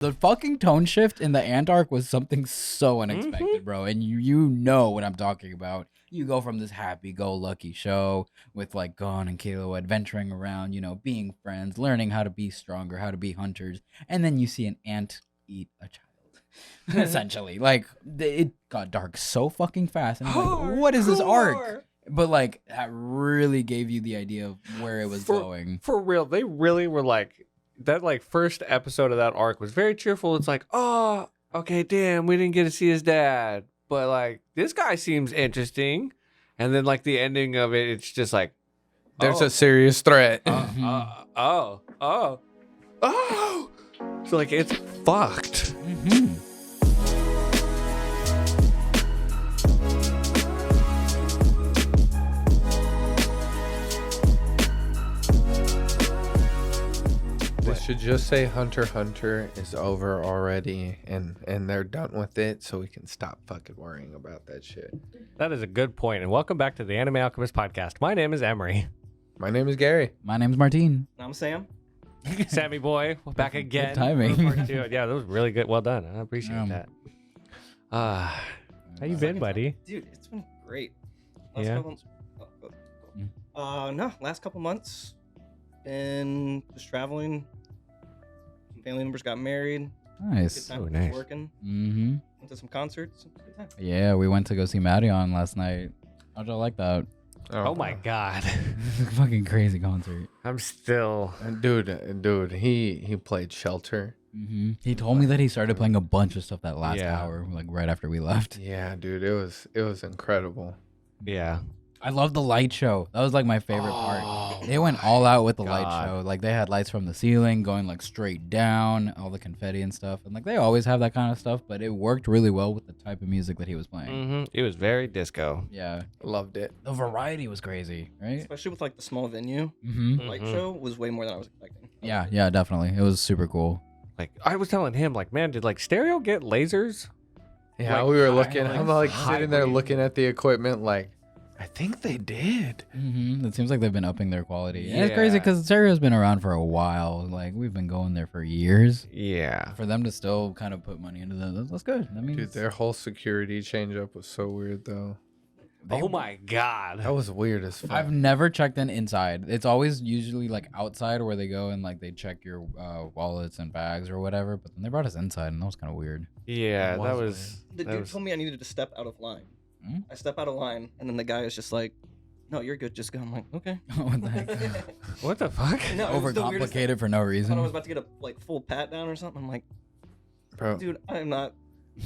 The fucking tone shift in the Ant arc was something so unexpected, bro. And you know what I'm talking about. You go from this happy-go-lucky show with like Gon and Kilo adventuring around, you know, being friends, learning how to be stronger, how to be hunters, and then you see an ant eat a child. Essentially, like it got dark so fucking fast, and I'm like, what is this arc? But like that really gave you the idea of where it was going. For real, they really were like that. Like first episode of that arc was very cheerful. It's like, oh, okay, damn, we didn't get to see his dad, but like this guy seems interesting. And then like the ending of it, it's just like there's a serious threat. Oh. So like it's fucked. Mm-hmm. They should just say HunterxHunter is over already, and they're done with it, so we can stop fucking worrying about that shit. That is a good point. And welcome back to the Anime Alchemist Podcast. My name is Emery. My name is Gary. My name's Martine. I'm Sam. Sammy Boy, back again. Good timing. for part 2. Yeah, that was really good. Well done. I appreciate that. How you been, buddy? Dude, it's been great. Yeah? Last couple months, been just traveling. Some family members got married. Nice. Good time. Oh, nice. Working. Mm-hmm. Went to some concerts. Good time. Yeah, we went to go see Magi last night. How'd y'all like that? Oh my god. Fucking crazy concert. I'm still... Dude, he played Shelter. Mm-hmm. He told me that he started playing a bunch of stuff that last hour, like right after we left. Yeah, dude, it was incredible. Yeah. I love the light show. That was like my favorite part. They went all out with the light show. Like they had lights from the ceiling going like straight down, all the confetti and stuff. And like they always have that kind of stuff, but it worked really well with the type of music that he was playing. Mm-hmm. It was very disco. Yeah. Loved it. The variety was crazy, right? Especially with like the small venue. Mm-hmm. Light show was way more than I was expecting. Yeah, definitely. It was super cool. Like I was telling him, like, man, did like stereo get lasers? Yeah, Like, we were looking. like, I'm like sitting there hybrid. looking at the equipment, like, I think they did. Mm-hmm. It seems like they've been upping their quality. And it's crazy Yeah. because stereo's been around for a while. Like we've been going there for years. Yeah. For them to still kind of put money into that, that's good. That means Dude, their whole security change up was so weird, though. Oh my god. That was weird as fuck. I've never checked in inside. It's always usually like outside where they go and like they check your wallets and bags or whatever. But then they brought us inside and that was kind of weird. Yeah, It that was was... The that dude was- told me I needed to step out of line. Hmm? I step out of line, and then the guy is just like, "No, you're good. Just go." I'm like, "Okay." What the heck? What the fuck? No, it was the weirdest thing. Overcomplicated for no I thought I was reason. about to get a like full pat down or something. I'm like, Bro, dude, I'm not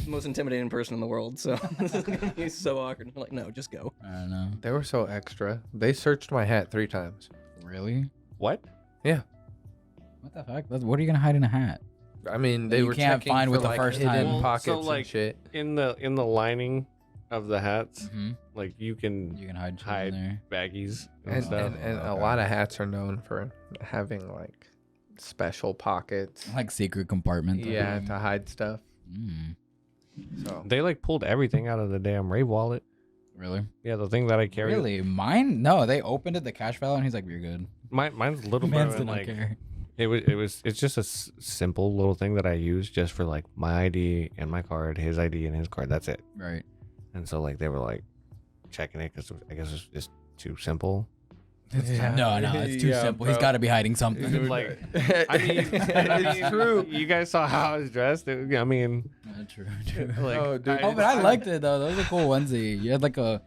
the most intimidating person in the world, so this is gonna be so awkward. I'm like, no, just go. I don't know. they were so extra. They searched my hat 3 times. Really? What? Yeah. What the fuck? What are you gonna hide in a hat? I mean, That they you were can't checking find for, with the like, first hidden time. pockets So, like, and shit. In the lining of the hats, Mm-hmm. like you can You can hide shit hide in there. baggies and, And, stuff. and a lot of hats are known for having, like, special pockets. Like secret compartment. type Yeah, thing. to hide stuff. Mm, So They like pulled everything out of the damn Rave wallet. really? Yeah, the thing that I carry. Really? Mine? No, they opened it, the cash fell, and he's like, "You're good." Mine's a little Mans bit did not like care. it's just a simple little thing that I use just for like my ID and my card, his ID and his card. That's it. Right. And so like they were like checking it because I guess it's just too simple. Yeah. No, it's too Yeah, simple. He's bro. got to be hiding something. Dude, Like, I mean, it's true. You guys saw how I was dressed. I mean, True. like, Oh, dude. Oh, but I liked it though. That was a cool onesie. You had like a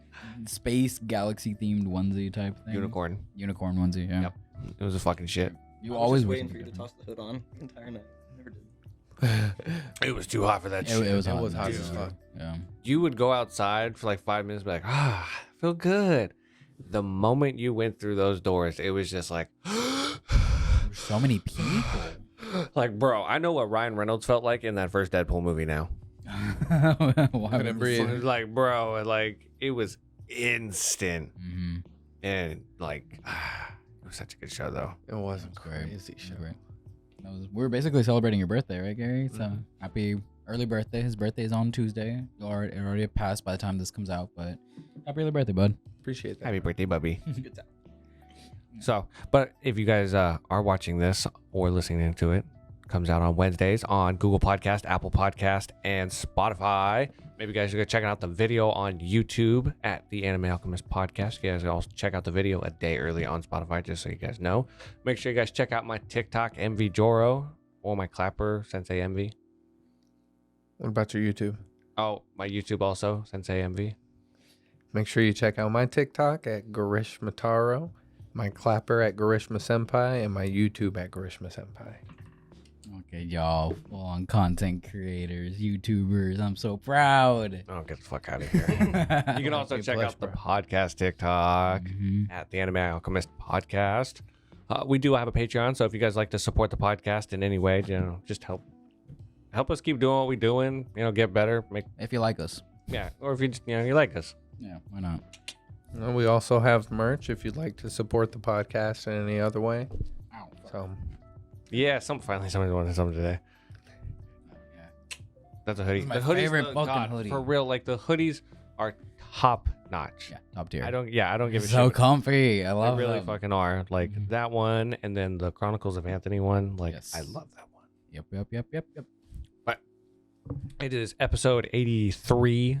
space galaxy themed onesie type thing. unicorn. Unicorn onesie. Yeah. Yep. It was a fucking shit. You I was always just wish waiting it for you to was toss the hood on the entire night. Never did. It was too hot for that different. shit. It was It hot. was hot yeah. as fuck. Yeah. You would go outside for like 5 minutes, be like, I feel good. The moment you went through those doors, it was just like, There's so many people. like, bro, I know what Ryan Reynolds felt like in that first Deadpool movie now. Why would Couldn't this- breathe. It was like, bro, like, it was instant. Mhm. And, like, it was such a good show, though. It wasn't That's great. crazy That's shit. great. We were basically celebrating your birthday, right, Gary? So happy early birthday. His birthday is on Tuesday. It already passed by the time this comes out, but happy early birthday, bud. Appreciate that. Happy birthday, Bubby. It's a good time. So, but if you guys are watching this or listening to it, comes out on Wednesdays on Google Podcast, Apple Podcast, and Spotify. Maybe you guys are checking out the video on YouTube at the Anime Alchemist Podcast. You guys can also check out the video a day early on Spotify, just so you guys know. Make sure you guys check out my TikTok, MV Joro, or my Clapper, Sensei MV. What about your YouTube? Oh, my YouTube also, Sensei MV. Make sure you check out my TikTok at Garishma Taro, my Clapper at Garishma Senpai, and my YouTube at Garishma Senpai. Okay, y'all, full-on content creators, YouTubers. I'm so proud. Oh, get the fuck out of here. You can also check out the podcast TikTok at the Anime Alchemist Podcast. We do have a Patreon, so if you guys like to support the podcast in any way, just help us keep doing what we're doing. Get better. If you like us. Yeah, or if you just, you like us. Yeah, why not? And we also have merch if you'd like to support the podcast in any other way. Ow. So, yeah, somebody wanted something today. Yeah. That's a hoodie. This is my The hoodies, favorite the- fucking God, hoodie. for real. Like the hoodies are top notch. Yeah, top tier. I don't give a so shit. comfy. I They love really them. fucking are. Like that one, and then the Chronicles of Anthony one. Like Yes. I love that one. Yep. But it is episode 83.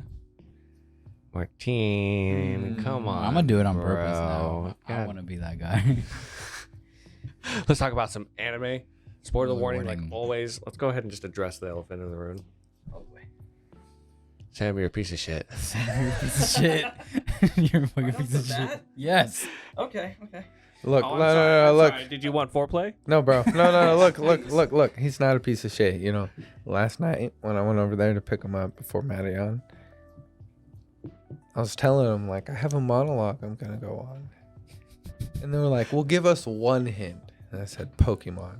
Martine, come on. I'm gonna do it on bro. purpose now. I God. want to be that guy. Let's talk about some anime. Spoiler Spoiler warning, warning. like always. Let's go ahead and just address the elephant in the room. Oh boy. Sam, you're a piece of shit. You're a piece of shit. You're a fucking Right off piece the of shit. bat? Yes. Okay. look, Oh, I'm no, sorry, no, no, I'm look. sorry. Did you want foreplay? No, bro. No, look. He's not a piece of shit. Last night when I went over there to pick him up before Marion, I was telling him, like, I have a monologue I'm going to go on. And they were like, well, give us one hint. And I said, Pokemon.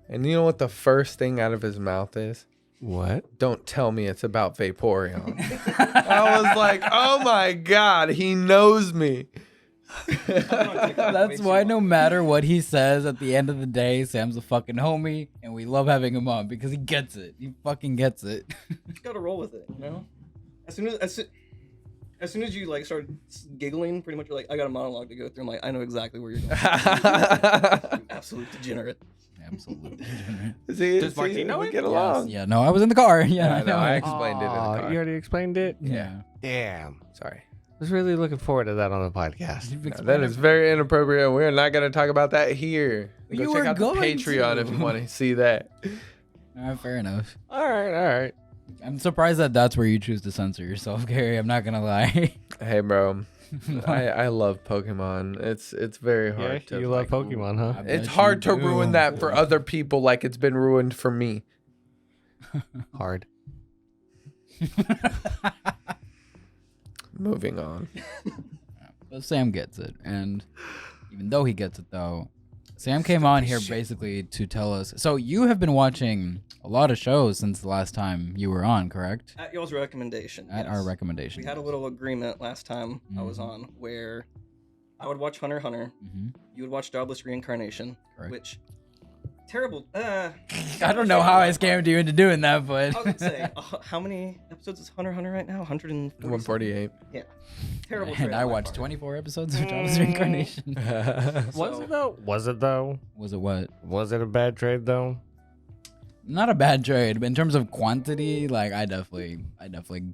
And you know what the first thing out of his mouth is? What? Don't tell me it's about Vaporeon. I was like, oh my God, he knows me. That's why no matter what he says at the end of the day, Sam's a fucking homie, and we love having him on because he gets it. He fucking gets it. Just gotta roll with it, As soon as you like start giggling, pretty much you're like, I got a monologue to go through. I'm like, I know exactly where you're going. You absolute degenerate. Absolutely. Does Martine know we it? get along. Yeah, no, I was in the car. Yeah, I know, know. I explained it in the Aw, car. You already explained it? Yeah. Damn. Sorry. I was really looking forward to that on the podcast. You've No, explained that it. is very inappropriate. We're not going to talk about that here. You Go were check out the going Patreon to. if you want to see that. All right, fair enough. All right. I'm surprised that that's where you choose to censor yourself, Gary. I'm not gonna lie. Hey, bro. I love Pokemon. It's very hard Yeah, to. you love like, Pokemon, huh? I It's bet hard you to ruin do. that for other people like it's been ruined for me. Hard. Moving on. But Sam gets it, and even though he gets it, though, Sam came on here basically to tell us. So you have been watching a lot of shows since the last time you were on, correct? At y'all's recommendation. At yes. our recommendation. We had a little agreement last time I was on where I would watch Hunter x Hunter. Mm-hmm. You would watch Jobless Reincarnation, Correct. which terrible. I don't know how I scammed you into doing that, but I was gonna say, how many episodes is Hunter x Hunter right now? 140. 148. Yeah. Terrible. and trade I on my watched part. 24 episodes of Jobless Reincarnation. Was it though? Was it though? Was it what? Was it a bad trade though? Not a bad trade, but in terms of quantity, like I definitely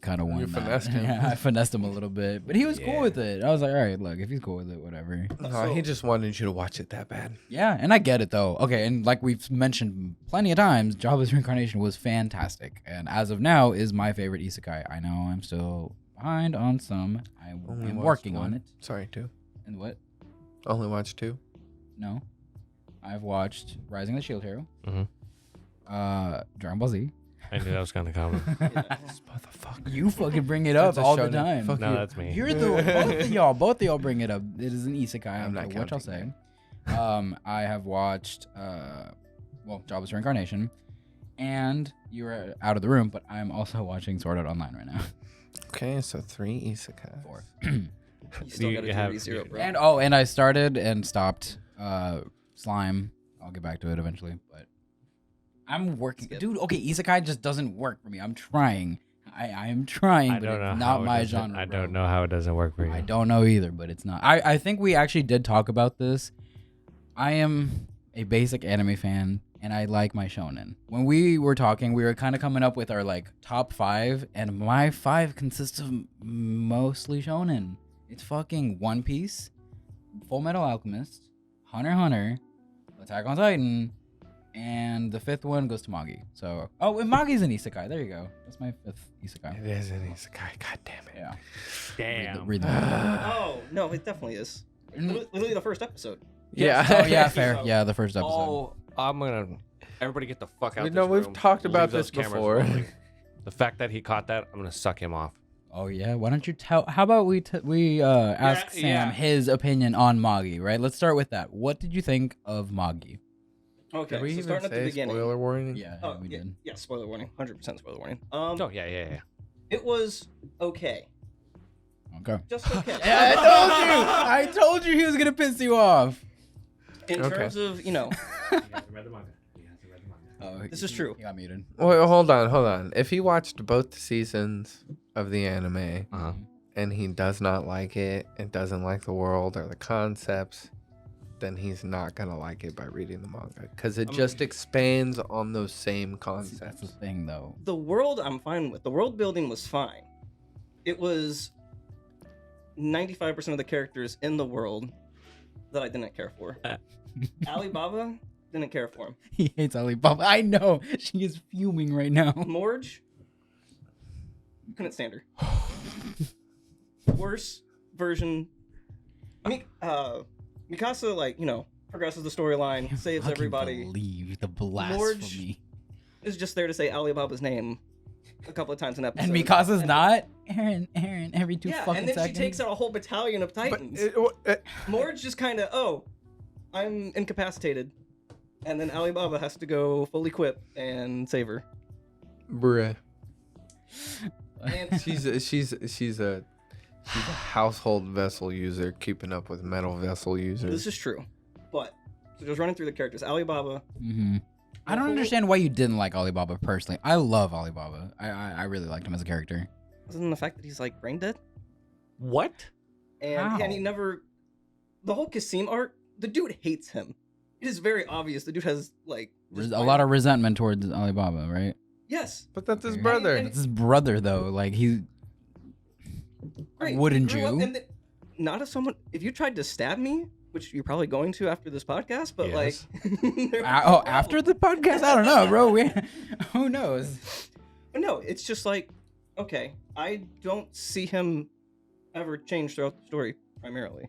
kind of won. You that. finessed him. Yeah, I finessed him a little bit, but he was cool with it. I was like, all right, look, if he's cool with it, whatever. No, he just wanted you to watch it that bad. Yeah, and I get it though. Okay, and like we've mentioned plenty of times, Jobless Reincarnation was fantastic, and as of now is my favorite isekai. I know I'm still behind on some. I Only am watched working one. on it. Sorry, 2. And what? Only watched 2. No, I've watched Rising of the Shield Hero, Mhm. Dragon Ball Z. I knew that was gonna come. This motherfucker. You fucking bring it up That's a all the shonen. time. Fuck No, you. that's me. You're the both of y'all bring it up. It is an isekai. I'm not what y'all counting say. I have watched Jobless Reincarnation, and you were out of the room, but I'm also watching Sword Art Online right now. Okay, so 3 isekai. 4. You still You got to have- do ReZero, bro. and I started and stopped Slime. I'll get back to it eventually, but I'm working. Skip. Dude, okay, isekai just doesn't work for me. I'm trying. I am trying, I but don't know. it's how not it my doesn't- genre. I bro. don't know how it doesn't work for you. I don't know either, but it's not. I think we actually did talk about this. I am a basic anime fan and I like my shonen. When we were talking, we were kind of coming up with our like top 5, and my 5 consists of mostly shonen. It's fucking One Piece, Full Metal Alchemist, Hunter x Hunter, Attack on Titan, and the 5th one goes to Magi. So, and Magi's an isekai. There you go. That's my 5th isekai. It is an isekai. God damn it. Yeah. Damn. Read the manga. Oh no, it definitely is. Literally the first episode. Yeah. Oh yeah, fair. Yeah, the first episode. Oh, I'm gonna. Everybody get the fuck out. We This know we've room. talked Leave about those this cameras before. rolling. The fact that he caught that, I'm gonna suck him off. Oh yeah. Why don't you tell? How about we ask Sam yeah. his opinion on Magi? Right. Let's start with that. What did you think of Magi? Okay, Did we so even starting at the say beginning. spoiler warning? Yeah, Oh, we yeah, did. yeah, spoiler warning. 100% spoiler warning. Oh yeah. It was okay. Okay. Just okay. Yeah, I told you he was gonna piss you off. In Okay. terms of, He hasn't read the manga. Oh, This is true. He got muted. Wait, hold on. If he watched both seasons of the anime Uh-huh. and he does not like it and doesn't like the world or the concepts, then he's not gonna like it by reading the manga because it just expands on those same That's concepts. the thing, though. the world I'm fine with. The world building was fine. It was 95% of the characters in the world that I didn't care for. Alibaba, didn't care for him. He hates Alibaba. I know. She is fuming right now. Morge, couldn't stand her. Worse version. Mikasa, like, progresses the storyline, saves Fucking everybody. Believe the blasphemy. Morge is just there to say Alibaba's name a couple of times an episode. And Mikasa's not. Aaron, every 2 Yeah, fucking and then seconds. she takes out a whole battalion of Titans. Morge just kind of, I'm incapacitated. And then Alibaba has to go full equip and save her. Bruh. And She's a household vessel user keeping up with metal vessel users. this is true. But, so just running through the characters. Alibaba, Mm-hmm. I don't understand why you didn't like Alibaba personally. I love Alibaba. I really liked him as a character. other than the fact that he's like brain dead. What? And How? he never, the whole Kasim arc, the dude hates him. It is very obvious the dude has like just A lot of resentment towards Alibaba, right? yes. But that's his Okay. brother. And- It's his brother, though. Like, he... Right. Wouldn't Grew up you? and not as someone. If you tried to stab me, which you're probably going to after this podcast, but Yes. like, there was Oh, no after problem. the podcast? I don't know, bro. Who knows? But no, it's just like, okay, I don't see him ever change throughout the story primarily.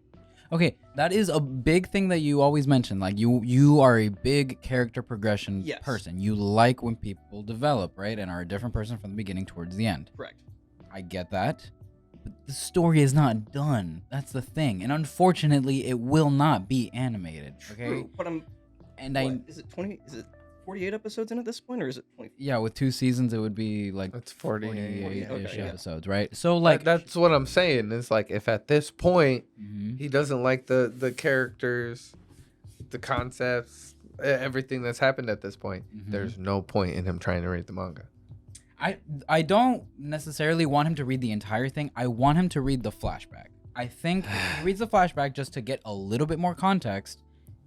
Okay, that is a big thing that you always mention. Like, you are a big character progression Yes. person. You like when people develop, right? And are a different person from the beginning towards the end. Correct. I get that. But the story is not done. That's the thing. And unfortunately, it will not be animated. Okay? True, but And what, is it 20? Is it 48 episodes in at this point, or is it 20? yeah, with 2 seasons, it would be like That's 48. 48-ish Okay, yeah. episodes, right? So, like... That's what I'm saying. It's like if at this point Mhm. he doesn't like the characters, the concepts, everything that's happened at this point, Mhm. there's no point in him trying to read the manga. I don't necessarily want him to read the entire thing. I want him to read the flashback. I think if he reads the flashback just to get a little bit more context,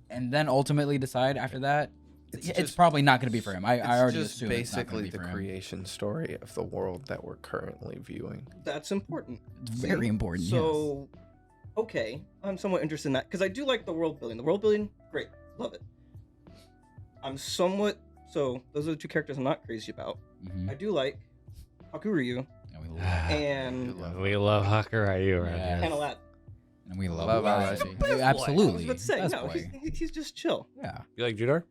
and then ultimately decide after that, it's just- probably not going to be for him. I already just assume it's not gonna basically be the for him. creation story of the world that we're currently viewing. That's important. It's very important. So, okay, I'm somewhat interested in that because I do like the world building. The world building, great, love it. I'm somewhat so. Those are the 2 characters I'm not crazy about. Yes. Mhm. I do like Hakuryu And we love, and We love Hakuryu right Yeah. here. and Aladdin. and we love, Love Aladdin. Aladdin. Best boy. Absolutely. I was about to say, Best no, boy. he's just chill. Yeah. You like Judar?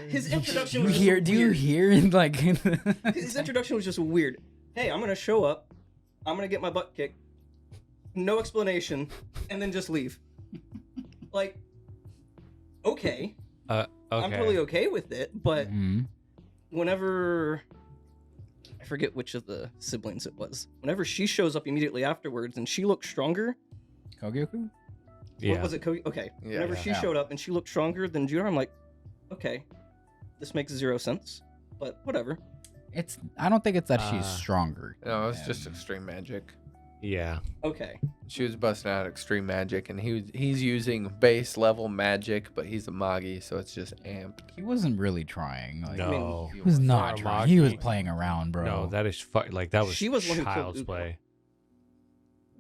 His introduction Do you was hear? just Do you weird. hear? Like, His introduction was just weird. Hey, I'm gonna show up. I'm gonna get my butt kicked. No explanation, and then just leave. Like, okay, Okay. I'm totally okay with it. But Mhm. whenever I forget which of the siblings it was, whenever she shows up immediately afterwards and she looks stronger. Kogyoku? Yeah. What was it? Okay. Yeah. Whenever she Yeah. showed up and she looked stronger than Judar, I'm like, okay, this makes 0 sense. But whatever. I don't think it's that she's Uh, stronger. No, it's just than- extreme magic. Yeah. Okay. She was busting out extreme magic, and he's using base level magic, but he's a Magi, so it's just amped. He wasn't really trying. Like, No. he was not For a trying. He was Magi. playing around, bro. No, that is like that was She was one who killed child's Uko. play.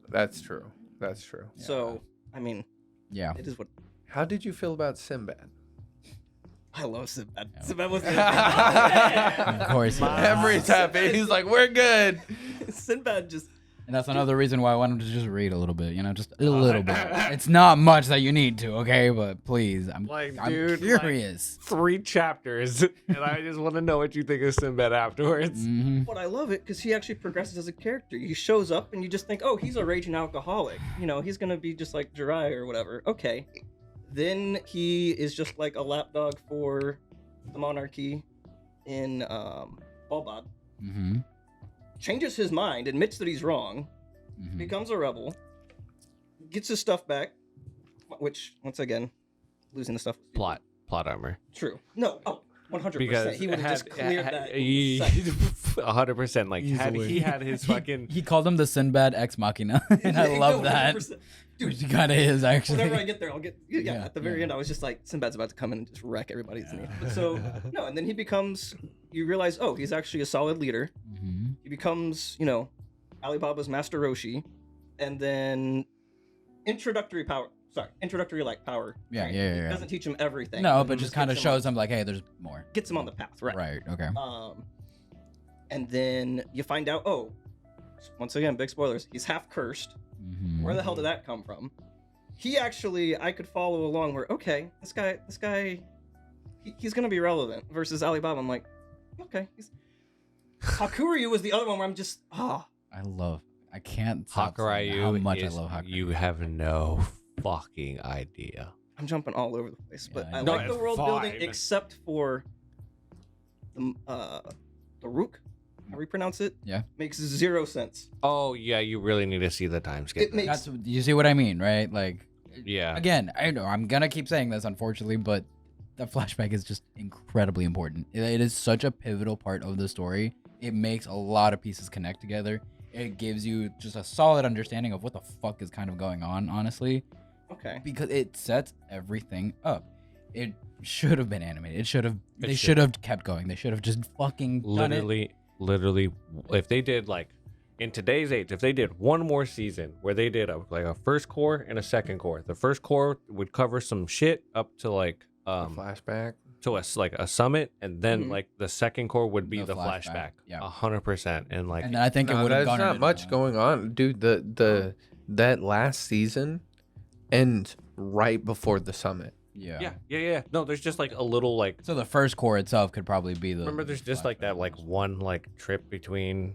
That's true. That's true. So, I mean, yeah. it is what How did you feel about Sinbad? I love. Sinbad. Yeah. Sinbad was Of course. he was. Emery's happy. He's like, we're good. Sinbad just. And that's another reason why I want him to just read a little bit, just a little bit. It's not much that you need to, okay? But please, I'm Dude, curious. 3 chapters, and I just want to know what you think of Sinbad afterwards. Mhm. But I love it because he actually progresses as a character. He shows up and you just think, oh, he's a raging alcoholic. He's gonna be just like Jirai or whatever. Okay. Then he is just like a lapdog for the monarchy in Balbad. Mhm. Changes his mind, admits that he's wrong, Mhm. becomes a rebel, gets his stuff back, which once again, losing the stuff. Was Plot armor. True. No. Oh, 100%. Because He would have just cleared that. in He, seconds. 100%. Like Easily. he had his fucking. He called him the Sinbad ex machina, and I love No, that. 100%. Which he kind of is actually. Whenever I get there, I'll get. Yeah, Yeah, at the very yeah. end, I was just like, Sinbad's about to come in and just wreck everybody's knee. But so, no, and then he becomes. You realize, oh, he's actually a solid leader. Mhm. He becomes, Alibaba's Master Roshi, and then introductory power. Introductory power. Yeah, training. yeah, It yeah. doesn't teach him everything. No, and but just gets kind of him shows him like, hey, there's more. gets him on the path, right? Right. Okay. And then you find out, oh, once again, big spoilers. He's half cursed. Mhm. Where the hell did that come from? He actually, I could follow along where, okay, this guy, he's gonna be relevant. Versus Alibaba, I'm like, okay. Hakuryu was the other one where I'm just, I can't stop saying Hakuryu how much I is- love Hakuryu. You have no fucking idea. I'm jumping all over the place, but Yeah, I no, like the it's world building fine. except for the Rook. How do we pronounce it? Yeah. Makes zero sense. Oh yeah, you really need to see the time skip. It makes That's you see what I mean, right? Like, Yeah. again, I know I'm gonna keep saying this, unfortunately, but the flashback is just incredibly important. It is such a pivotal part of the story. It makes a lot of pieces connect together. It gives you just a solid understanding of what the fuck is kind of going on, honestly, okay. because it sets everything up. It should have been animated. They should. should have kept going. They should have just fucking done it. Literally, if they did like in today's age, if they did one more season where they did a first core and a second core, the first core would cover some shit up to like Flashback. to a summit, and then Mhm. like the second core would be The the flashback, flashback. yeah. 100%. And like And then I think it No, would have there's gone. not much going on, dude. That last season ends right before the summit. Yeah. No, there's just like a little like. So the first core itself could probably be the. Remember, there's just like that like one like trip between.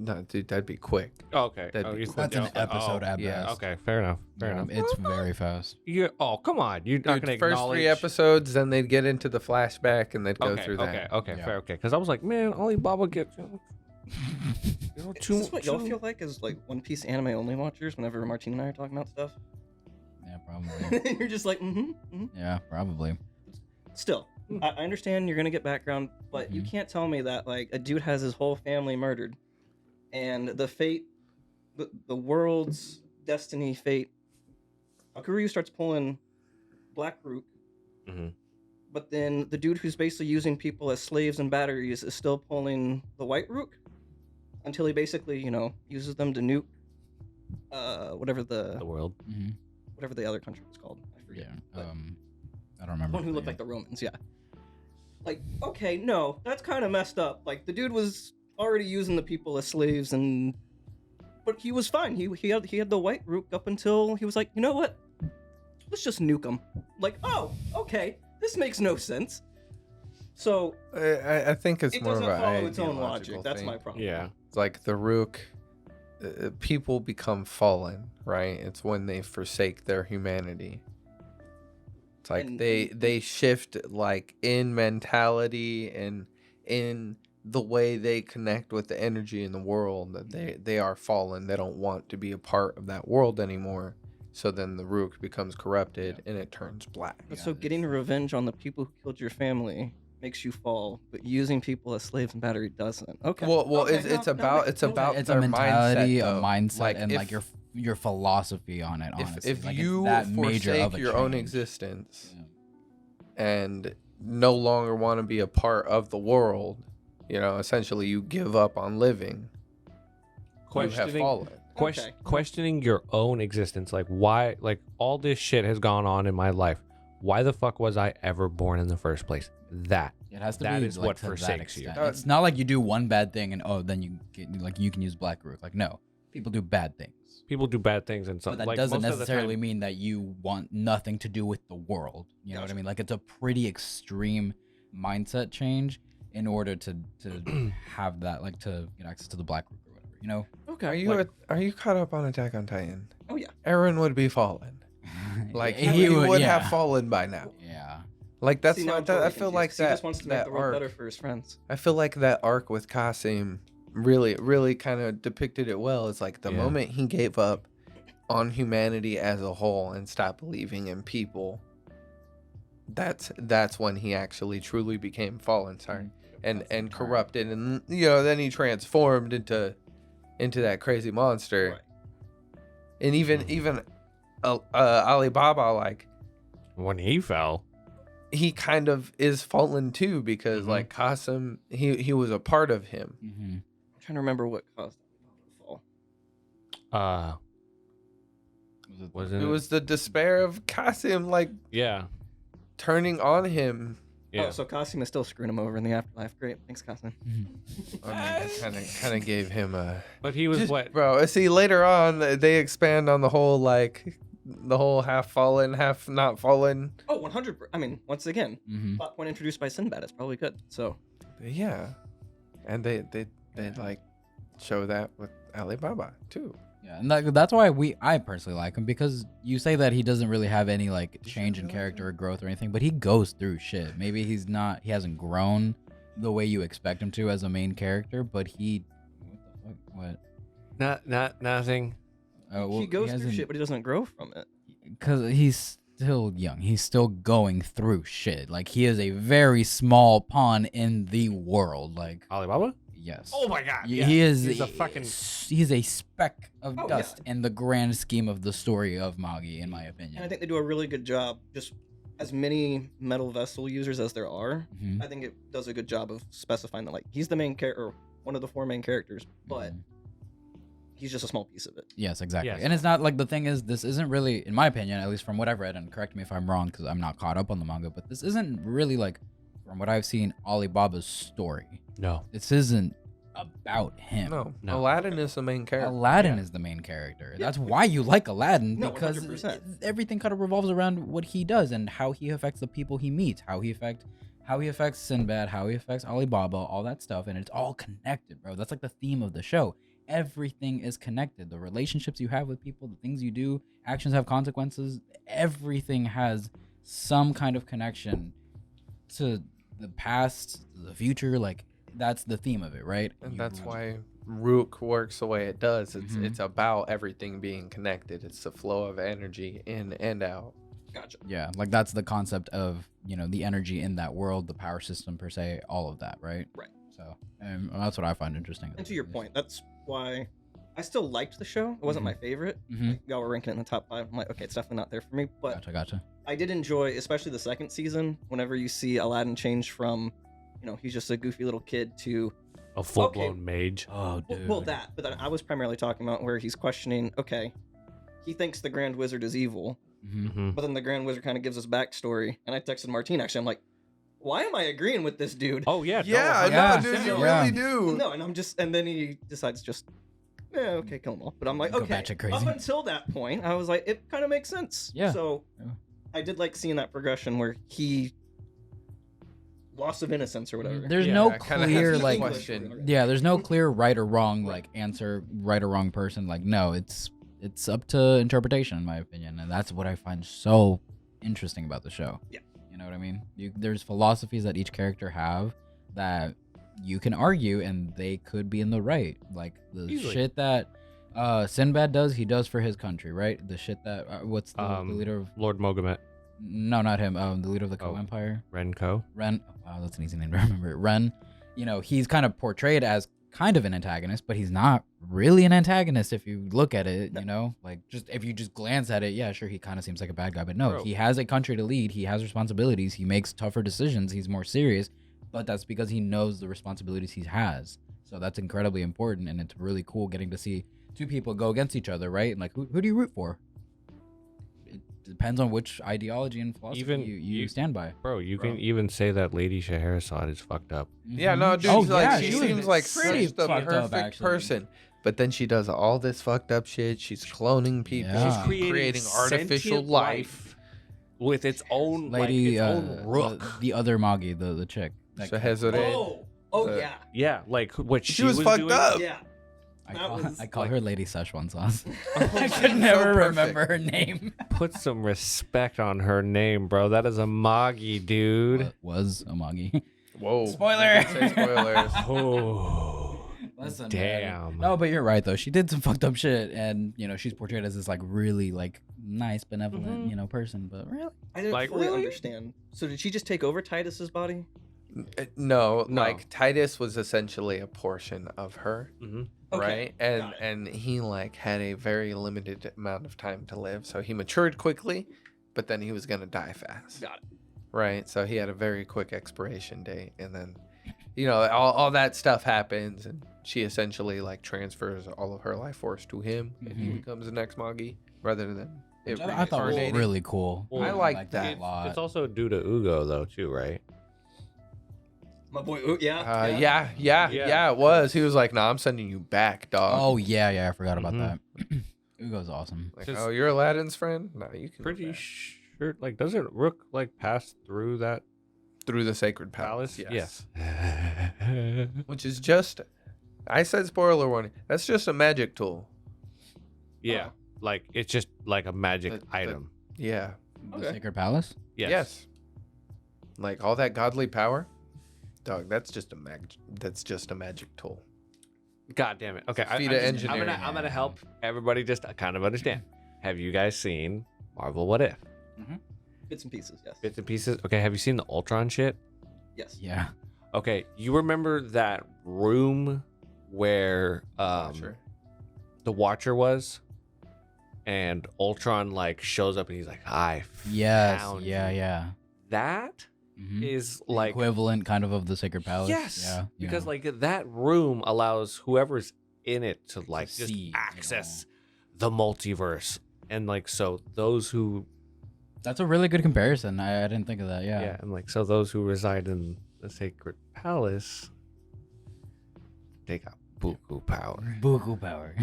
No, dude, that'd be quick. Oh, okay. That'd be you quick. said- That's an oh, episode at yeah, best. Okay, fair enough. Fair Yeah, enough. It's very fast. Yeah. Oh, come on. You're not Dude, gonna the first acknowledge. 3 episodes, then they'd get into the flashback and they'd go Okay. through that. Okay. Yeah. Fair. Okay. Because I was like, man, Alibaba gets. Is this what y'all feel like as like One Piece anime only watchers whenever Martine and I are talking about stuff? Yeah, probably. You're just like, Yeah, probably. Still, I understand you're gonna get background, but you can't tell me that like a dude has his whole family murdered, and the fate, the world's destiny, fate. Hakuryu starts pulling Black Root, Mhm. but then the dude who's basically using people as slaves and batteries is still pulling the White Rook, until he basically, uses them to nuke, whatever the the world. Mm-hmm. whatever the other country was called. I Yeah. forget. but- I don't remember. one who looked like the Romans, yeah. Like, okay, no, that's kind of messed up. Like, the dude was already using the people as slaves, but he was fine. He had the White Rook up until he was like, you know what? Let's just nuke him. Like, oh, okay, this makes no sense. So I think it's it more doesn't of follow an its own ideological logic. That's thing. my problem. Yeah. It's like the Rook, people become fallen, right? It's when they forsake their humanity. It's like And- they shift like in mentality and in the way they connect with the energy in the world, that they are fallen. They don't want to be a part of that world anymore. So then the Rook becomes corrupted and it turns black. But so getting revenge on the people who killed your family makes you fall, but using people as slaves and battery doesn't. Okay. Well, Okay, it's no, about no, it's about It's a their mentality, mindset, a though. mindset, and if, like your philosophy on it. Honestly, if like, it's you that major forsake of a your own change. existence Yeah. and no longer want to be a part of the world, essentially you give up on living. You have Questioning, fallen. Okay. questioning your own existence. Like, why? Like, all this shit has gone on in my life. Why the fuck was I ever born in the first place? That. It has to That be is like, what to that forsakes you. extent. It's not like you do one bad thing and then you can use Black Rook. Like, no, people do bad things. People do bad things, and But something that like doesn't most of the necessarily time- mean that you want nothing to do with the world. You know what I mean? Like, it's a pretty extreme mindset change in order to have that, like, to get access to the Black Rook or whatever. You know? Okay. Are you caught up on Attack on Titan? Oh yeah. Aaron would be fallen. Like He he would yeah. have fallen by now. Yeah. Like that's See, now why I'm I totally feel confused, like 'cause he that just wants to make that the world better arc. for his friends. I feel like that arc with Kasim really kind of depicted it well. It's like the Yeah. moment he gave up on humanity as a whole and stopped believing in people. That's when he actually truly became fallen. Sorry, and corrupted, and then he transformed into that crazy monster. Right. And even Alibaba, like when he fell. he kind of is fallen too, because Mhm. like Qasim, he was a part of him. Mm-hmm. I'm trying to remember what caused the fall. Wasn't It was the despair of Qasim, like Yeah. turning on him. Yeah. Oh, so Kasim is still screwing him over in the afterlife. Great, thanks, Kasim. I mean, kind of gave him a. But he was what? Bro, see later on they expand on the whole half fallen, half not fallen. Oh, 100. I mean, once again, Mm-hmm. plot point introduced by Sinbad. It's probably good. So Yeah, and they like show that with Alibaba too. Yeah, and that's why I personally like him, because you say that he doesn't really have any like change in character or growth or anything, but he goes through shit. Maybe he hasn't grown the way you expect him to as a main character, but what? Not nothing. he goes through shit, but he doesn't grow from it. Because he's still young. He's still going through shit. Like, he is a very small pawn in the world. Like, Alibaba? yes. Oh my god. He is He's a fucking he's a speck of Oh, dust in the grand scheme of the story of Magi, in my And I opinion. think they do a really good job. Just as many metal vessel users as there are, Mhm. I think it does a good job of specifying that, like, he's the main character, or one of the 4 main characters, but Mhm. he's just a small piece of it. Yes, exactly. Yes. And it's not like, the thing is, this isn't really, in my opinion, at least from what I've read, and correct me if I'm wrong because I'm not caught up on the manga, but this isn't really, like, from what I've seen, Alibaba's story. No. This isn't about him. No. Aladdin is the main character. Aladdin is the main character. That's why you like Aladdin, No, because 100%. everything kind of revolves around what he does and how he affects the people he meets, how he affects Sinbad, how he affects Alibaba, all that stuff, and it's all connected, bro. That's like the theme of the show. Everything is connected. The relationships you have with people, the things you do, actions have consequences. Everything has some kind of connection to the past, to the future. Like, that's the theme of it, right? And You that's watch- why Rook works the way it does. It's Mhm. it's about everything being connected. It's the flow of energy in and out. Gotcha. Yeah, like that's the concept of, the energy in that world, the power system per se, all of that, right? Right. So, that's what I find interesting. And to your point, that's why I still liked the show. It wasn't my favorite. Mhm. Like, y'all were ranking it in the top 5. I'm like, okay, it's definitely not there for me. But Gotcha. I did enjoy, especially the second season, whenever you see Aladdin change from, he's just a goofy little kid to, A full-blown mage. Oh, dude. well, that. But then I was primarily talking about where he's questioning, okay, he thinks the Grand Wizard is evil, Mhm. Mhm. but then the Grand Wizard kind of gives us backstory. And I texted Martine, actually, I'm like, why am I agreeing with this dude? Oh yeah. Yeah, Yeah. no, dude, you Yeah. really do. No, and then he decides just, okay, kill them all. But I'm like, Go okay. batshit crazy. Up until that point, I was like, it kind of makes sense. Yeah. So Yeah. I did like seeing that progression where he loss of innocence or whatever. There's Yeah, no I kinda clear, have like, question. yeah, there's no clear right or wrong, like, answer, right or wrong person. Like, no, it's up to interpretation, in my opinion. And that's what I find so interesting about the show. Yeah. You know what I mean? There's philosophies that each character have that you can argue, and they could be in the right. Like, the Easily. shit that Sinbad does, he does for his country, right? The shit that, what's the leader of... Lord Mogamet. No, not him. The leader of the Ko Oh. Empire. Renko. Ren. Oh, wow, that's an easy name to remember. Ren. He's kind of portrayed as kind of an antagonist, but he's not really an antagonist if you look at it. Like just if you just glance at it, yeah, sure, he kind of seems like a bad guy, but no, Bro. he has a country to lead. He has responsibilities. He makes tougher decisions. He's more serious, but that's because he knows the responsibilities he has. So that's incredibly important, and it's really cool getting to see two people go against each other, right? And like, who do you root for? It depends on which ideology and philosophy Even you stand by. Bro, you can even say that Lady Scheherazade is fucked up. Yeah, no, dude. Oh, She's yeah, like, she was seems like pretty such the fucked up, perfect actually. person. But then she does all this fucked up shit. She's cloning people. Yeah. She's creating artificial sentient life. with its own Lady, like, its own rook. the other Magi, the chick. That- Scheherazade. Oh The- yeah, Yeah, like what She was fucked doing. up. yeah. I That call, was, I call like- her Lady Szechuan sauce. I She's could so never perfect. remember her name. Put some respect on her name, bro. That is a Magi, dude. Was a Magi. Whoa. Spoiler. Say spoilers. Oh, Listen, man. damn. No, but you're right though. She did some fucked up shit, and she's portrayed as this like really like nice, benevolent, Mhm. person. But really, I didn't Like, fully really? understand. So did she just take over Titus's body? No, No. like Titus was essentially a portion of her, hmm Okay, right? And got it. and he like had a very limited amount of time to live, so he matured quickly, but then he was gonna die fast. Got it. Right, so he had a very quick expiration date, and then all that stuff happens, and she essentially like transfers all of her life force to him, and he Mhm. becomes the next Magi rather than it I thought it was reincarnating. really cool. Well, I like liked that. a lot. It's also due to Ugo though, too, right? My boy, yeah. Yeah, it was. He was like, "Nah, I'm sending you back, dog." Oh yeah, I forgot about Mhm. that. Ugo's awesome. Like, Just- oh, you're Aladdin's friend? No, you can go Pretty back. sure. Like, doesn't Rook like pass through that Through the sacred palace? palace. Yes. Which is just, I said spoiler warning. That's just a magic tool. Yeah. Like it's just like a magic The- item. Yeah. The Okay. Sacred Palace. Yes. Like all that godly power, dog. That's just a magic tool. God damn it. Okay. Feat of engineering. I'm gonna help everybody just kind of understand. Have you guys seen Marvel What If? Bits and pieces, yes. Bits and pieces. Okay. Have you seen the Ultron shit? Yes. Yeah. Okay. You remember that room where Sure. the Watcher was? And Ultron like shows up and he's like, I Yes. found Yeah. you." Yeah. That Mhm. is like Equivalent kind of the Sacred Palace. yes, Yeah. because like that room allows whoever's in it to like just see, access the multiverse, and like so those who That's a really good comparison. I didn't think of that. yeah, and like so those who reside in the Sacred Palace, they got buku power. Buku power.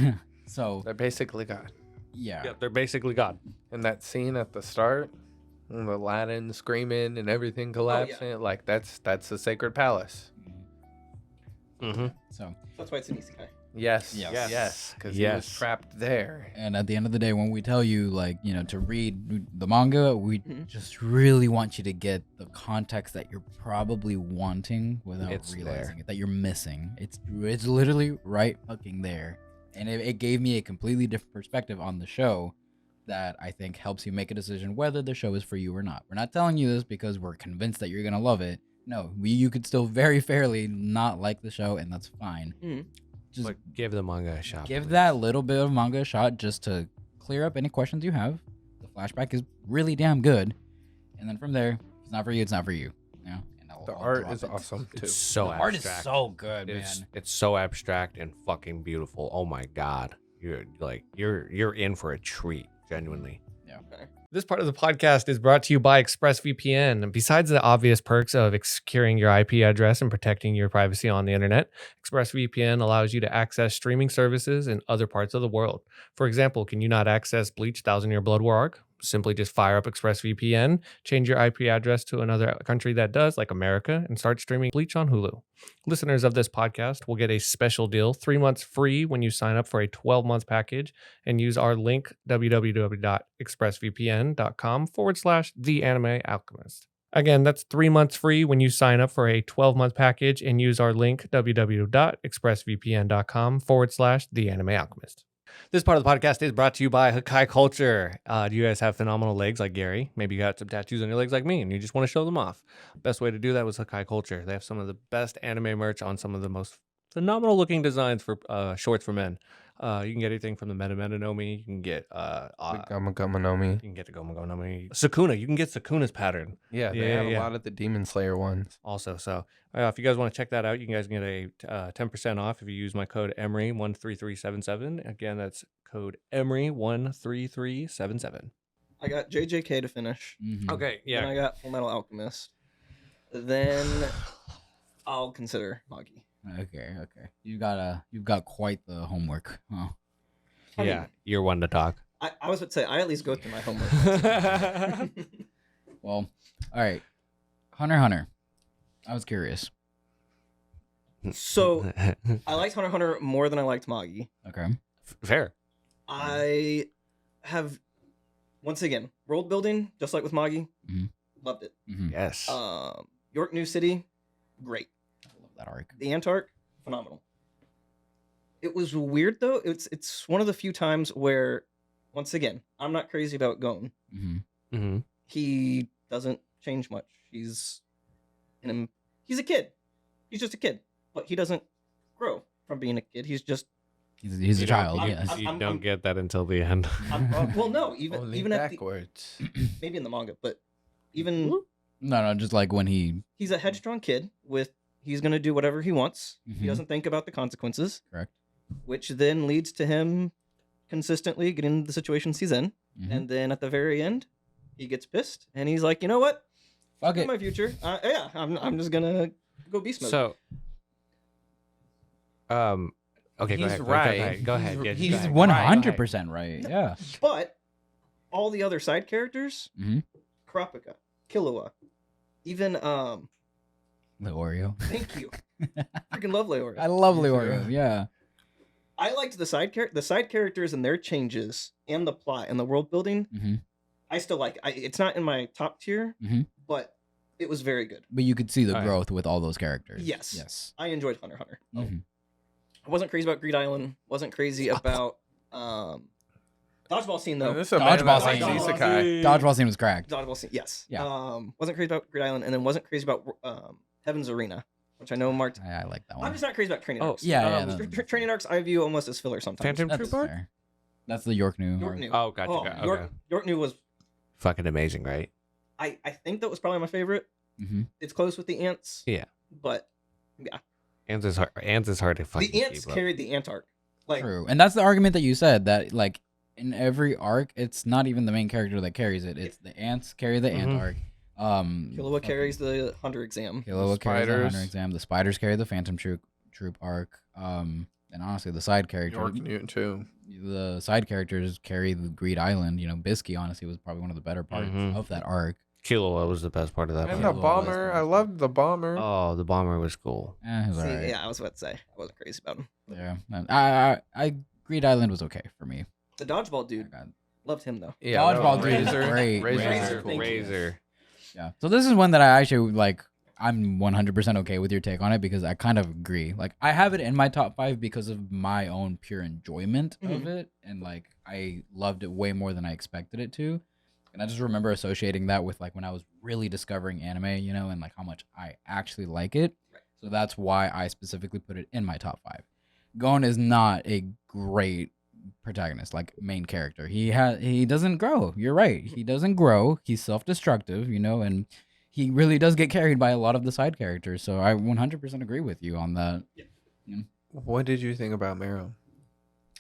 So They're basically God. yeah. Yeah, they're basically God. And that scene at the start, when Aladdin screaming and everything collapsing, like that's the sacred palace. Mm-hmm. So That's why it's an easy guy. Yes. Yes. Yes. Because he was Yes. trapped there. and at the end of the day, when we tell you like to read the manga, we Mhm. just really want you to get the context that you're probably wanting without It's realizing there. it, that you're missing. It's literally right fucking there, and it gave me a completely different perspective on the show that I think helps you make a decision whether the show is for you or not. We're not telling you this because we're convinced that you're gonna love it. No, you could still very fairly not like the show, and that's fine. Mhm. Just Like give the manga a shot. give please. that little bit of manga a shot just to clear up any questions you have. The flashback is really damn good, and then from there, if it's not for you, it's not for you. And The I'll art drop is it. awesome too. It's so The art abstract. is so good, It's man. it's so abstract and fucking beautiful. Oh my god, you're in for a treat, genuinely. This part of the podcast is brought to you by ExpressVPN. And besides the obvious perks of securing your IP address and protecting your privacy on the internet, ExpressVPN allows you to access streaming services in other parts of the world. For example, can you not access Bleach 1000 Year Blood War arc? Simply just fire up ExpressVPN, change your IP address to another country that does, like America, and start streaming Bleach on Hulu. Listeners of this podcast will get a special deal, 3 months free when you sign up for a 12-month package and use our link, www.expressvpn.com/The Anime Alchemist. Again, that's 3 months free when you sign up for a 12-month package and use our link, www.expressvpn.com/The Anime Alchemist. This part of the podcast is brought to you by Hakai Culture. Do you guys have phenomenal legs like Gary? Maybe you got some tattoos on your legs like me and you just want to show them off. Best way to do that was Hakai Culture. They have some of the best anime merch on some of the most phenomenal looking designs for shorts for men. You can get anything from the Meta Nomi. You can get Gama no Mi. you can get the Goma Nomi. Sakuna. You can get Sakuna's pattern. Yeah, they have a lot of the Demon Slayer ones. Also, so if you guys want to check that out, you guys can get a 10% off if you use my code Emery13377. Again, that's code Emery13377. I got JJK to finish. Mhm. Okay, Then I got Full Metal Alchemist. Then I'll consider Magi. Okay. You've got quite the homework, huh? I mean, Yeah, you're one to talk. I was about to say, I at least go through my homework. Well, all right. Hunter. I was curious. So, I liked Hunter more than I liked Magi. Okay. Fair. I have, once again, world building, just like with Magi. Mhm. Loved it. Mhm. Yes. York New City, great. I love that arc. The Antark, phenomenal. It was weird though. It's one of the few times where, once again, I'm not crazy about Gon. Mm-hmm. Mm-hmm. He doesn't change much. He's a kid. He's just a kid, but he doesn't grow from being a kid. He's just He's a child. I'm- Yes. You don't get that until the end. well, no, Only even at the, backwards. maybe in the manga, but even No, just like when he. he's a headstrong kid he's gonna do whatever he wants. He Mhm. doesn't think about the consequences. Correct. Which then leads to him consistently getting into the situations he's in. Mhm. And then at the very end, he gets pissed and he's like, you know what? Fuck it. My future. Yeah, I'm just gonna go beast mode. So, okay, He's go right. ahead. Go ahead. He's- Yeah, He's go ahead. 100% right. Yeah. But all the other side characters, Mhm. Kurapika, Killua, even The Oreo. thank you, freaking love Leora. I love Oreo. Yeah. I liked the side characters and their changes and the plot and the world building. Mhm. I still like it. It's not in my top tier, Mhm. but it was very good. But you could see the All right. growth with all those characters. Yes. Yes. I enjoyed Hunter. Mhm. I wasn't crazy about Greed Island. Wasn't crazy about dodgeball scene though. This is a man Dodgeball that likes scene. isekai. Dodgeball scene was cracked. Dodgeball scene, yes. Yeah. Wasn't crazy about Greed Island, and then wasn't crazy about Heaven's Arena, which I know marked. I like that I'm one. just not crazy about training Oh, arcs. yeah, Training arcs I view almost as filler sometimes. Phantom That's Troop arc? fair. That's the York New. York arc. New. Oh, gotcha. Okay. York New was. Fucking amazing, right? I think that was probably my favorite. Mhm. It's close with the ants. Yeah. But yeah, Ants is hard. Ants is hard to fucking the ants keep up. carried the Antark. Like True. And that's the argument that you said that like in every arc, it's not even the main character that carries it. It's the ants carry the ant Mhm. arc. Killua carries the Hunter exam. Killua carries the spiders. Hunter exam. The spiders carry the Phantom Troop arc. And honestly, the side characters, York Newton too. the side characters carry the Greed Island. You know, Bisky honestly was probably one of the better parts Mhm. of that arc. Killua was the best part of that. And Yeah, the well, bomber. that's I the- loved the bomber. Oh, the bomber was cool. It was See, alright. yeah, I was about to say I wasn't crazy about him. Yeah. I Greed Island was okay for me. The dodgeball dude, I got- loved him though. Yeah, Dodgeball that was dude is great. Razor. Razor, thank you. Razor. Yeah. So this is one that I actually like. I'm 100% okay with your take on it because I kind of agree. Like I have it in my top 5 because of my own pure enjoyment of it, and like I loved it way more than I expected it to. And I just remember associating that with like when I was really discovering anime, you know, and like how much I actually like it. So that's why I specifically put it in my top 5. Gon is not a great protagonist, like main character. He doesn't grow. You're right. He doesn't grow. He's self-destructive, you know, and he really does get carried by a lot of the side characters. So I 100% agree with you on that. What did you think about Meryl?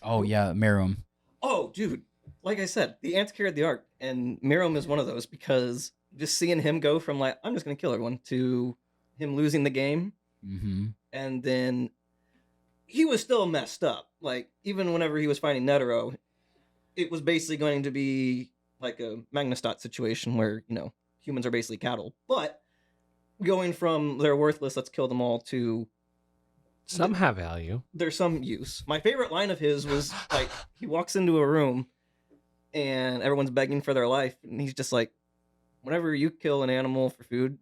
Oh yeah, Meruem. Oh, dude, like I said, the ants carried the arc, and Miram is one of those because just seeing him go from like I'm just gonna kill everyone to him losing the game, Mm-hmm. and then he was still messed up. Like even whenever he was fighting Netero, it was basically going to be like a Magnustot situation where humans are basically cattle, but going from they're worthless, let's kill them all, to Some have value. there's some use. My favorite line of his was like he walks into a room and everyone's begging for their life, and he's just like, whenever you kill an animal for food,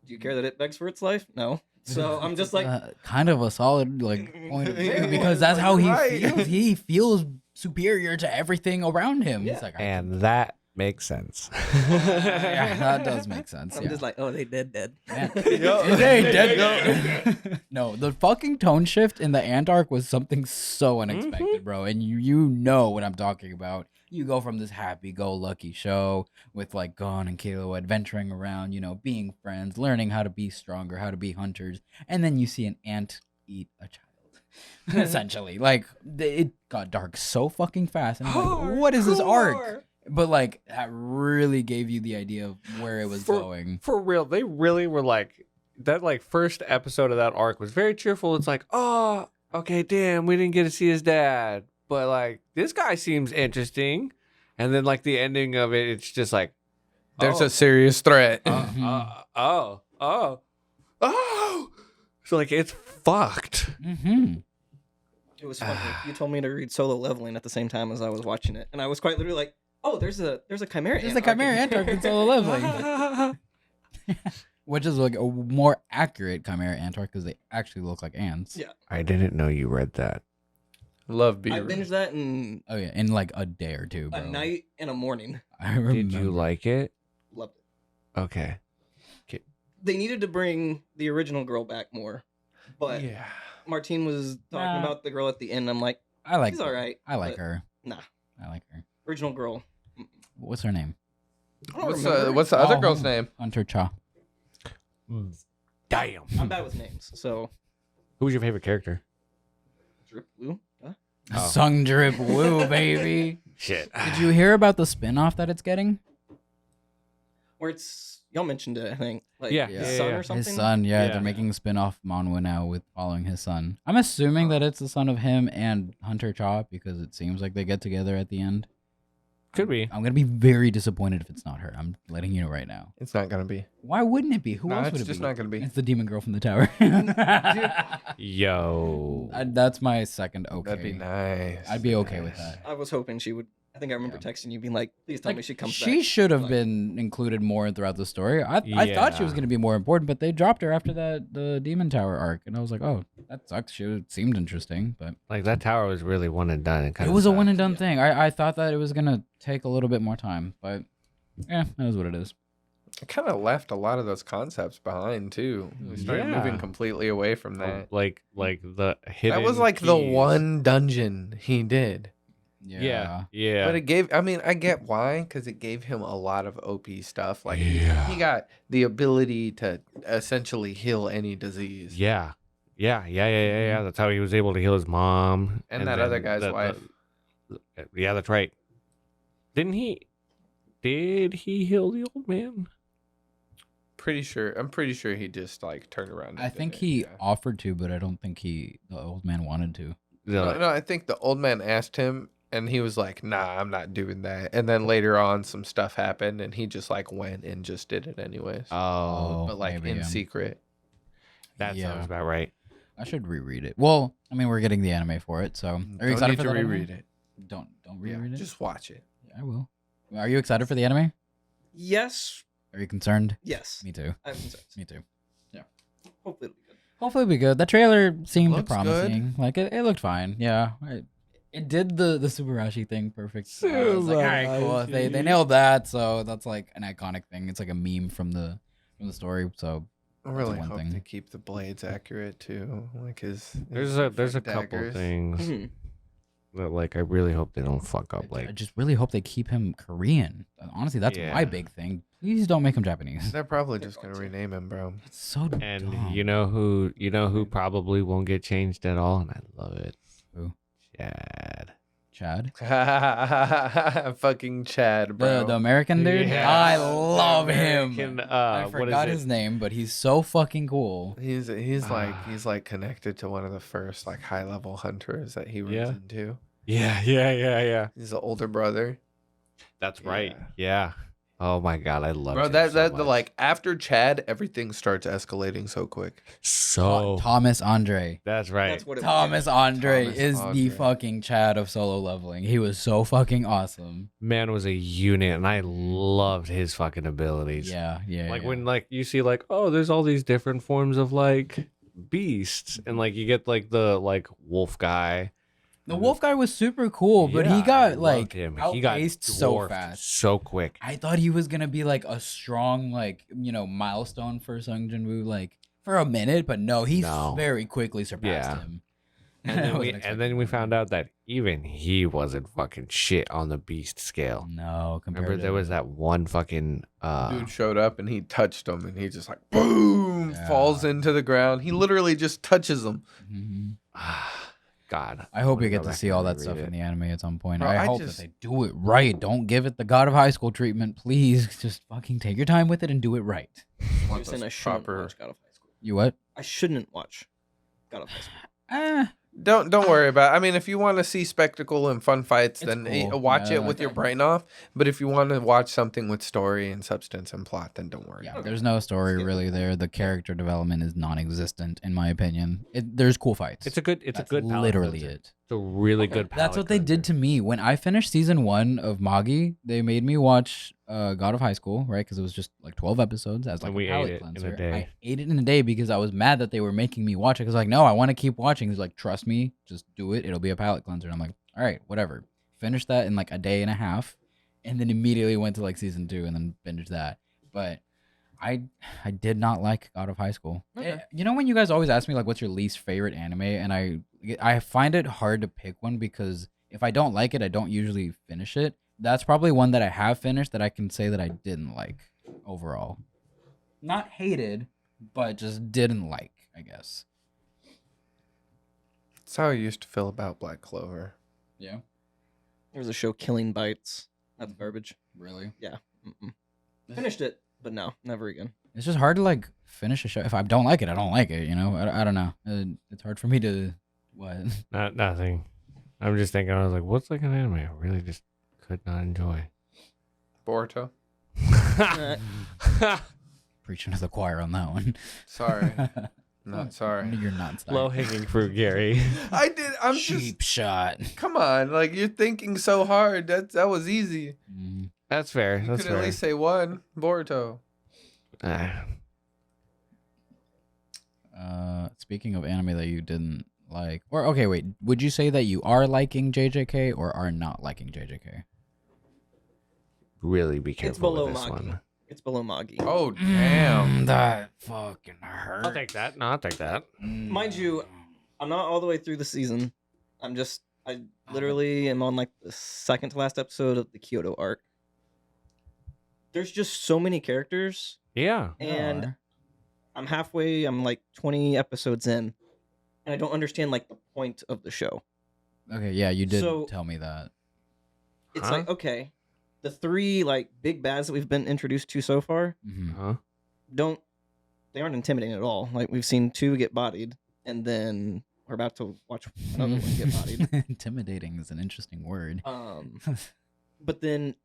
do you care that it begs for its life? No. So I'm just like, kind of a solid like point of view because that's how he Right. feels. He feels superior to everything around him. Yeah. He's like, And that makes sense. yeah, that does make sense. I'm Yeah. just like, oh, they dead. Man. Yo. Hey, dead. No, the fucking tone shift in the Ant arc was something so unexpected, bro. And you know what I'm talking about. You go from this happy-go-lucky show with like Gon and Kilo adventuring around, being friends, learning how to be stronger, how to be hunters, and then you see an ant eat a child. Essentially, like it got dark so fucking fast, and I'm like, what is this arc? But like that really gave you the idea of where it was going. For real, they really were like that. Like first episode of that arc was very cheerful. It's like, oh, okay, damn, we didn't get to see his dad, but like this guy seems interesting. And then like the ending of it, it's just like, There's a serious threat. oh. So like it's fucked. Mm-hmm. It was funny. You told me to read Solo Leveling at the same time as I was watching it, and I was quite literally like, oh, there's a Chimera. There's Ant a Chimera Ant arc in Solo Leveling. Which is like a more accurate Chimera Ant arc because they actually look like ants. Yeah. I didn't know you read that. Love I beer. binged that in Oh yeah, in like a day or two, bro. a night and a morning. I remember. Did you like it? Loved it. Okay. They needed to bring the original girl back more, but Yeah. Martine was talking Nah. about the girl at the end. I'm like, I like. she's all right. I like but her. Nah, I like her. original girl. What's her name? I don't What's remember. the other Oh. girl's name? Hunter Cha. Damn. I'm bad with names, so Who was your favorite character? Drip Blue. Huh? Oh. Sung Drip Woo, baby. Shit. Did you hear about the spin-off that it's getting? Where it's y'all mentioned it, I think. Like Yeah, his yeah, son yeah. or something. His son, yeah, Yeah. they're making a spin-off manhwa now with following his son. I'm assuming that it's the son of him and Hunter Cha because it seems like they get together at the end. Could be. I'm gonna be very disappointed if it's not her. I'm letting you know right now. It's not gonna be. Why wouldn't it be? Who No, else it's would it just be? not gonna be. It's the demon girl from the tower. Yo. That's my second okay. That'd be nice. I'd be okay with that. I was hoping she would. I think I remember texting you being like, please tell me she comes she back. should have Like- been included more throughout the story. I thought she was Yeah. going to be more important, but they dropped her after the Demon Tower arc, and I was like, oh, that sucks. She seemed interesting, but Like that tower was really one and done. it was a one and done thing. I thought that it was going to take a little bit more time, but yeah, that is what it is. It kind of left a lot of those concepts behind too. We started Yeah. moving completely away from that. Like the hidden. That was like the keys. one dungeon he did. Yeah. Yeah. But it gave, I mean, I get why, because it gave him a lot of OP stuff. Like, Yeah. he got the ability to essentially heal any disease. Yeah. Yeah. That's how he was able to heal his mom And that other guy's wife. Yeah, that's right. Didn't he? Did he heal the old man? I'm pretty sure he just, like, turned around and I did think it, he yeah. offered to, but I don't think the old man wanted to. No, I think the old man asked him, and he was like, nah, I'm not doing that. And then later on, some stuff happened, and he just, like, went and just did it anyways. Oh, But, like, maybe, in yeah. secret. that Yeah. sounds about right. I should reread it. Well, I mean, we're getting the anime for it, so are you Don't excited need for to that anime? reread it. Don't Yeah, reread it. just watch it. I will. Are you excited for the anime? Yes. Are you concerned? Yes. Me too. I'm concerns. Me too. Hopefully it'll be good. Hopefully it'll be good. The trailer seemed Looks promising. Like it looked fine. Yeah. It did the Subarashi thing perfect. I was like, all right, cool. They nailed that, so that's like an iconic thing. It's like a meme from the story. So I really one hope thing. they keep the blades accurate too. Like his There's a couple daggers. things Mhm. that like I really hope they don't fuck up. I Like just really hope they keep him Korean. Honestly, that's Yeah. my big thing. Please don't make him Japanese. They're probably just gonna rename him, bro. It's so and dumb. you know who probably won't get changed at all, and I love it. Who? Chad. Chad, Fucking Chad, bro. the American dude. Yeah. I love him. American, I what is forgot it? his name, but he's so fucking cool. He's like connected to one of the first like high level hunters that he runs Yeah. into. Yeah. He's the older brother. That's right. Yeah. Oh my god, I love Bro, him that so the much. like after Chad, everything starts escalating so quick. so. Thomas Andre. That's right. That's what it Thomas Andre Thomas is the Andre. fucking Chad of Solo Leveling. He was so fucking awesome. Man was a unit, and I loved his fucking abilities. Yeah. Like yeah. when like you see like, oh, there's all these different forms of like beasts, and like you get like the like wolf guy, The wolf guy was super cool, but Yeah, he I got loved like him. He got outpaced so dwarfed fast. so quick. I thought he was gonna be like a strong, like, milestone for Sung Jin-woo, like for a minute, but no, he No. very quickly surpassed Yeah. him. And I then, wasn't and then we found out that even he wasn't fucking shit on the beast scale. No, compared Remember, there was that one fucking Dude showed up and he touched him and he just like boom Yeah. falls into the ground. He literally just touches him. Mhm. God. I hope wanna you go get to back see and all that reread stuff it. in the anime at some point. Bro, I I hope just- that they do it right. Don't give it the God of High School treatment, please. Just fucking take your time with it and do it right. You're saying I shouldn't proper- watch God of High School. You what? I shouldn't watch God of High School. Don't worry about it. I mean, if you want to see spectacle and fun fights, It's then cool. watch Yeah, it with okay. your brain off. But if you want to watch something with story and substance and plot, then don't worry. Yeah, Okay. there's no story Skip. really there. The character development is non-existent, in my opinion. There's cool fights. It's a good. It's That's a good. palate literally cleanser. it. It's a really Okay. good. That's what they did to me when I finished season 1 of Magi. They made me watch God of High School, right? Because it was just like 12 episodes as like And we a palate ate it in a cleanser. day. I ate it in a day because I was mad that they were making me watch it. Because like, no, I want to keep watching. He's like, trust me, just do it. It'll be a palate cleanser. And I'm like, all right, whatever. Finished that in like a day and a half, and then immediately went to like season 2 and then binged that. But I did not like God of High School. Okay. You know when you guys always ask me like what's your least favorite anime, and I find it hard to pick one because if I don't like it, I don't usually finish it. That's probably one that I have finished that I can say that I didn't like overall. Not hated, but just didn't like, I guess. That's how I used to feel about Black Clover. Yeah, There was a show, Killing Bites. That's garbage. really. Mm-mm. Finished it, but no, never again. It's just hard to like finish a show. If I don't like it, I don't like it. You know, I don't know. It's hard for me to what. Nothing. I'm just thinking. I was like, what's like an anime I really just could not enjoy. Boruto. Preaching to the choir on that one. Sorry. Not sorry. You're not sorry. Low hanging fruit, Gary. I did. I'm Cheap shot. just. Come on, like you're thinking so hard. That was easy. Mhm. That's fair. You That's could at fair. least say one. Boruto. Speaking of anime that you didn't like, or okay, wait, would you say that you are liking JJK or are not liking JJK? Really be careful below with this Magi. one. It's below Magi. Oh damn. That fucking hurt. I'll take that. No, I'll take that. Mind you, I'm not all the way through the season. I literally am on like the second to last episode of the Kyoto arc. There's just so many characters, Yeah. and I'm like 20 episodes in, and I don't understand like the point of the show. Okay, yeah, you did So- tell me that. It's Huh? like, okay, the 3 like big bads that we've been introduced to so far Mhm. Huh? they aren't intimidating at all. Like we've seen 2 get bodied, and then we're about to watch another one get bodied. Intimidating is an interesting word. But then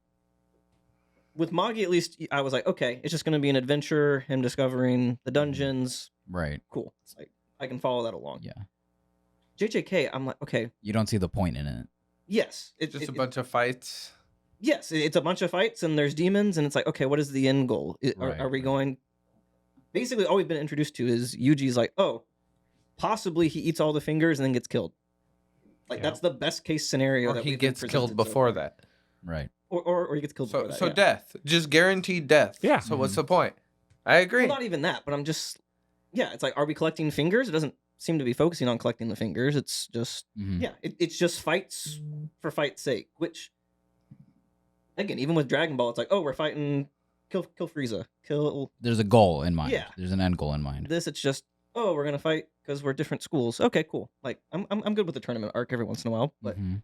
with Magi, at least I was like, okay, it's just going to be an adventure, him discovering the dungeons. Right. Cool. It's like I can follow that along. Yeah. JJK, I'm like, okay, You don't see the point in it. yes, Just a bunch of fights. yes, it's a bunch of fights and there's demons, and it's like, okay, what is the end goal? Right, Are we right. going? Basically, all we've been introduced to is Yuji's like, oh, possibly he eats all the fingers and then gets killed. Like Yeah. that's the best case scenario. Or that he we've been gets presented killed so before far. that. Right. Or he gets killed So before that. so yeah. death. Just guaranteed death. Yeah. So what's the point? I agree. Well, not even that, but I'm just, yeah, it's like, are we collecting fingers? It doesn't seem to be focusing on collecting the fingers. It's just, Mhm. yeah, it's just fights for fight's sake. Which, again, even with Dragon Ball, it's like, oh, we're fighting, kill Frieza, kill There's a goal in mind. Yeah. There's an end goal in mind. this. It's just, oh, we're gonna fight because we're different schools. Okay, cool. Like, I'm good with the tournament arc every once in a while, but Mhm.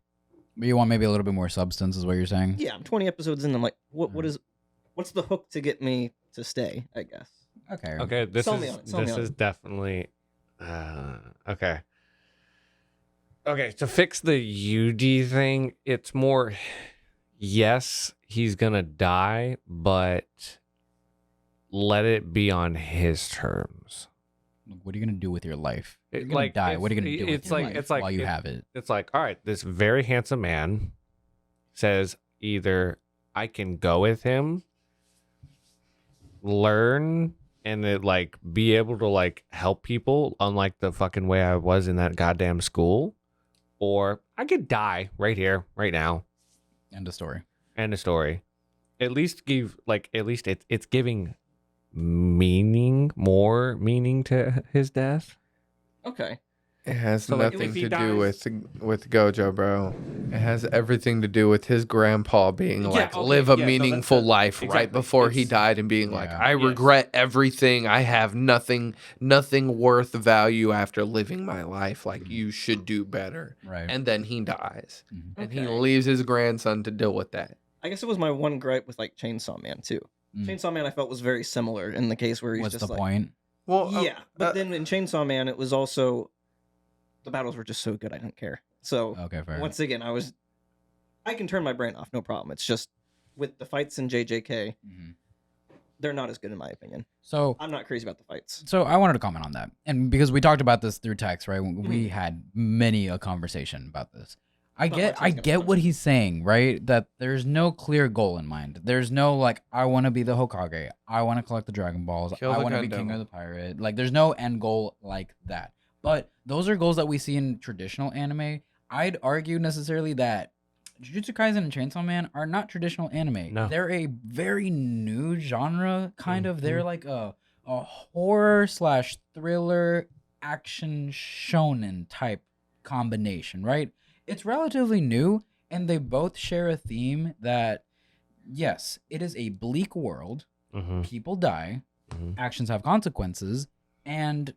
But you want maybe a little bit more substance, is what you're saying? yeah, I'm 20 episodes in. I'm like, what's the hook to get me to stay? I guess. Okay. Okay. This Sell me is on it, sell me this on is definitely okay. Okay. To fix the Yuji thing, it's more. Yes, he's gonna die, but let it be on his terms. What are you gonna do with your life? You're It- gonna like, die. it's- What are you gonna do with it's your like- life it's like- while you it- have it? It's like, all right, this very handsome man says either I can go with him, learn, and it like be able to like help people, unlike the fucking way I was in that goddamn school, or I could die right here, right now. End of story. End of story. At least it's giving more meaning to his death. Okay. It has So, like, nothing if he to dies- do with Gojo, bro. It has everything to do with his grandpa being like, okay, live a yeah, no, meaningful that's it. life right Exactly. before he It's- died, and being like, Yeah. I Yes. regret everything. I have nothing worth value after living my life. Like, you should do better. Right. And then he dies, Mhm. and he Okay. leaves his grandson to deal with that. I guess it was my one gripe with like Chainsaw Man too. Mm. Chainsaw Man I felt was very similar in the case where he's What's just the like, point? Well, yeah. But then in Chainsaw Man, it was also the battles were just so good I didn't care. So Okay, fair. once again, I can turn my brain off, no problem. It's just with the fights in JJK, Mhm. they're not as good in my opinion. So I'm not crazy about the fights. I wanted to comment on that, and because we talked about this through text, right? We Mhm. had many a conversation about this. I Not get, much I is gonna get come. what he's saying, right? That there's no clear goal in mind. There's no like, I want to be the Hokage. I want to collect the Dragon Balls. Kill I the want to be Gun king Devil. of the pirate. Like, there's no end goal like that. But those are goals that we see in traditional anime. I'd argue necessarily that Jujutsu Kaisen and Chainsaw Man are not traditional anime. No. They're a very new genre, kind of. Mm-hmm. They're like a horror / thriller action shonen type combination, right? It's relatively new, and they both share a theme that, yes, it is a bleak world. Mm-hmm. People die, Mhm. actions have consequences, and,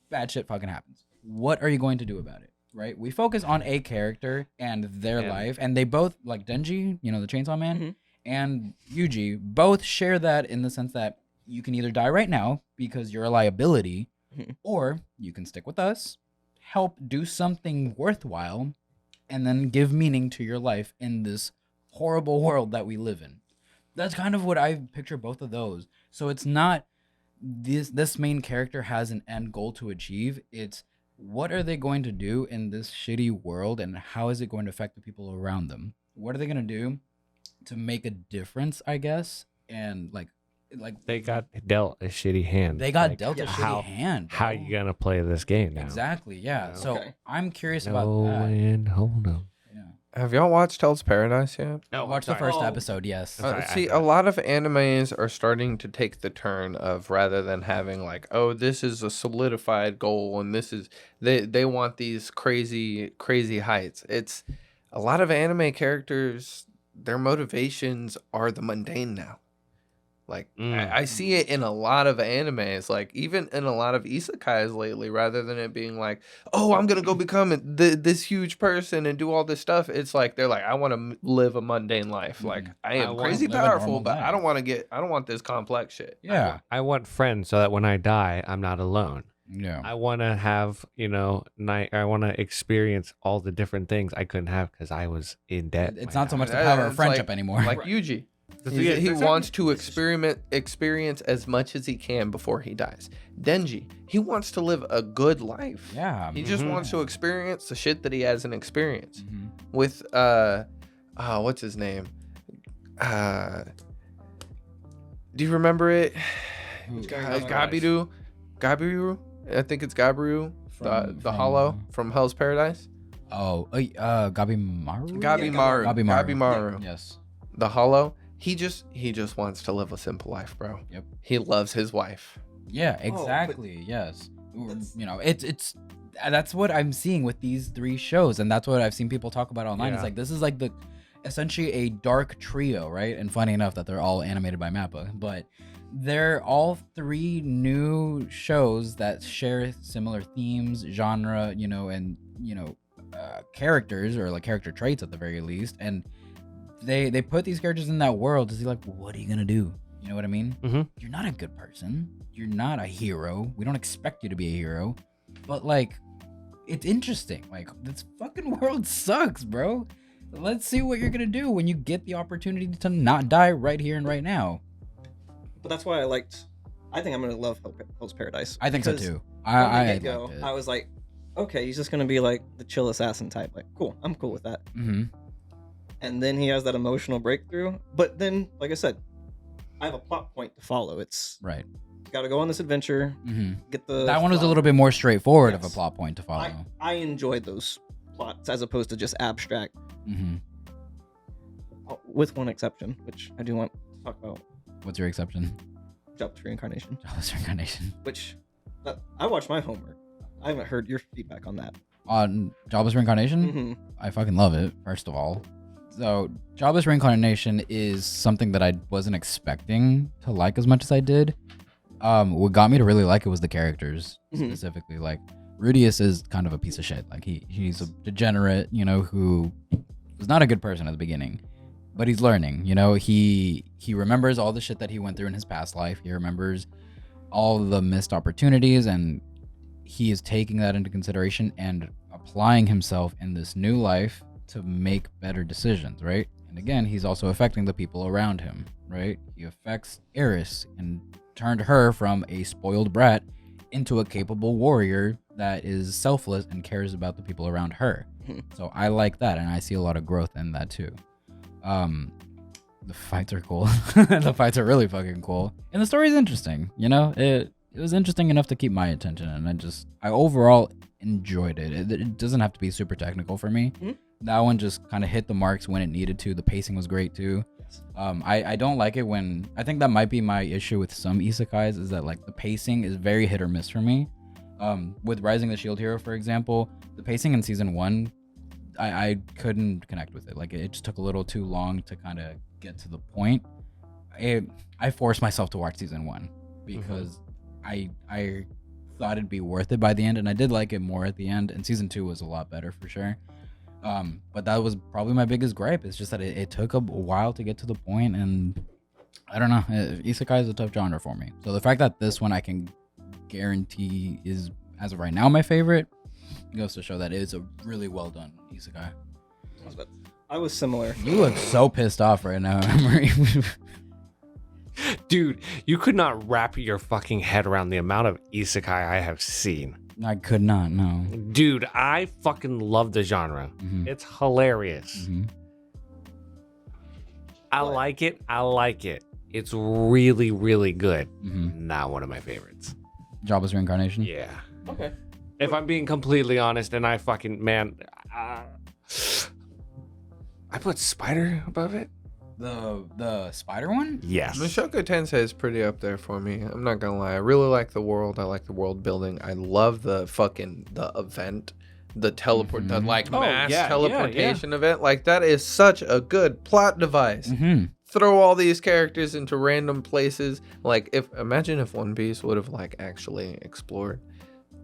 bad shit fucking happens. What are you going to do about it, right? We focus on a character and their And- life, and they both, like Denji, the Chainsaw Man, Mhm. and Yuji, both share that in the sense that you can either die right now because you're a liability, Mhm. or you can stick with us, help do something worthwhile, and then give meaning to your life in this horrible world that we live in. That's kind of what I picture both of those. So it's not this main character has an end goal to achieve. It's what are they going to do in this shitty world, and how is it going to affect the people around them? What are they going to do to make a difference, I guess? And like They got dealt a shitty hand. they got Like, dealt a how, shitty hand. How bro. you gonna play this game now? Exactly, yeah. Yeah. So Okay. I'm curious No about that. and hold on. Yeah. Have y'all watched Hell's Paradise yet? No, Watch the sorry. first Oh. episode, yes. Sorry, See, I- a lot of animes are starting to take the turn of, rather than having like, oh, this is a solidified goal and this is they want these crazy heights. It's a lot of anime characters, their motivations are the mundane now. Like I see it in a lot of animes, like even in a lot of isekais lately, rather than it being like, oh, I'm gonna go become this huge person and do all this stuff. It's like they're like, I want to live a mundane life. Like I am wanna crazy live a powerful, normal but I don't life. I don't want this complex shit. Yeah. I want friends so that when I die, I'm not alone. Yeah. I want to have, I want to experience all the different things I couldn't have because I was in debt. It's when I not so much the died. power of It's friendship like- anymore. Like Yuji. Yeah, He exactly. wants to experience as much as he can before he dies. Denji, he wants to live a good life. yeah. He just Mhm. wants to experience the shit that he hasn't experienced. Mhm. With what's his name? Do you remember it? Who- Gabiru? I think it's Gabiru. The Hollow from Hell's Paradise. Oh, Gabimaru? Gabimaru. Gabimaru. Gabimaru. Yes. The Hollow. He just wants to live a simple life, bro. Yep. He loves his wife. Yeah, but exactly. Yes. that's- It's that's what I'm seeing with these three shows, and that's what I've seen people talk about online. It's Yeah. like this is like the essentially a dark trio, right? And funny enough that they're all animated by Mappa, but they're all three new shows that share similar themes, genre, and characters, or like character traits at the very least, and they put these characters in that world to see like, what are you gonna do? You know what I mean? Mhm. You're not a good person. You're not a hero. We don't expect you to be a hero, but like, it's interesting. Like, this fucking world sucks, bro. Let's see what you're gonna do when you get the opportunity to not die right here and right now. But that's why I think I'm gonna love Hell's Paradise. I think so Because too. From I the liked get-go, it. I was like, okay, he's just gonna be like the chill assassin type. Like, cool, I'm cool with that. Mm-hmm. And then he has that emotional breakthrough. But then, like I said, I have a plot point to follow. It's Right. got to go on this adventure, Mm-hmm. get the. That one was a little bit more straightforward of a Yes. plot point to follow. I enjoyed those plots as opposed to just abstract, Mm-hmm. with one exception, which I do want to talk about. What's your exception? Jobless Reincarnation, Jobless Reincarnation. which I watched my homework. I haven't heard your feedback on that. On Jobless Reincarnation? Mm-hmm. I fucking love it, first of all. So, Jobless Reincarnation is something that I wasn't expecting to like as much as I did. What got me to really like it was the characters, Mhm. specifically. Like, Rudius is kind of a piece of shit. Like, he's a degenerate, who was not a good person at the beginning. But he's learning, he remembers all the shit that he went through in his past life. He remembers all the missed opportunities, and he is taking that into consideration and applying himself in this new life to make better decisions, right? And again, he's also affecting the people around him, right? He affects Eris and turned her from a spoiled brat into a capable warrior that is selfless and cares about the people around her. So I like that, and I see a lot of growth in that too. The fights are cool. The fights are really fucking cool, and the story is interesting. It was interesting enough to keep my attention, and I overall enjoyed it. It doesn't have to be super technical for me. Mhm. That one just kind of hit the marks when it needed to. The pacing was great too. Yes. I don't like it when, I think that might be my issue with some isekais, is that like the pacing is very hit or miss for me. With Rising the Shield Hero, for example, the pacing in season 1, I couldn't connect with it. Like, it just took a little too long to kind of get to the point. I forced myself to watch season 1 because I thought it'd be worth it by the end, and I did like it more at the end, and season 2 was a lot better for sure. But that was probably my biggest gripe. It's just that it took a while to get to the point, and I don't know. Isekai is a tough genre for me. So the fact that this one I can guarantee is, as of right now, my favorite, goes to show that it is a really well done isekai. I was similar. You look so pissed off right now, Emery. Dude, you could not wrap your fucking head around the amount of isekai I have seen. I could not, no. Dude, I fucking love the genre. Mhm. It's hilarious. Mhm. I like it. It's really, really good. Mhm. Not one of my favorites. Jobless Reincarnation. Yeah. Okay. If I'm being completely honest, and I put Spider above it. The spider one? Yes. Mushoku Tensei is pretty up there for me. I'm not gonna lie. I really like the world. I like the world building. I love the event, the teleport, the Mhm. mass yeah, teleportation event. Like, that is such a good plot device. Mm-hmm. Throw all these characters into random places. Like, imagine if One Piece would have actually explored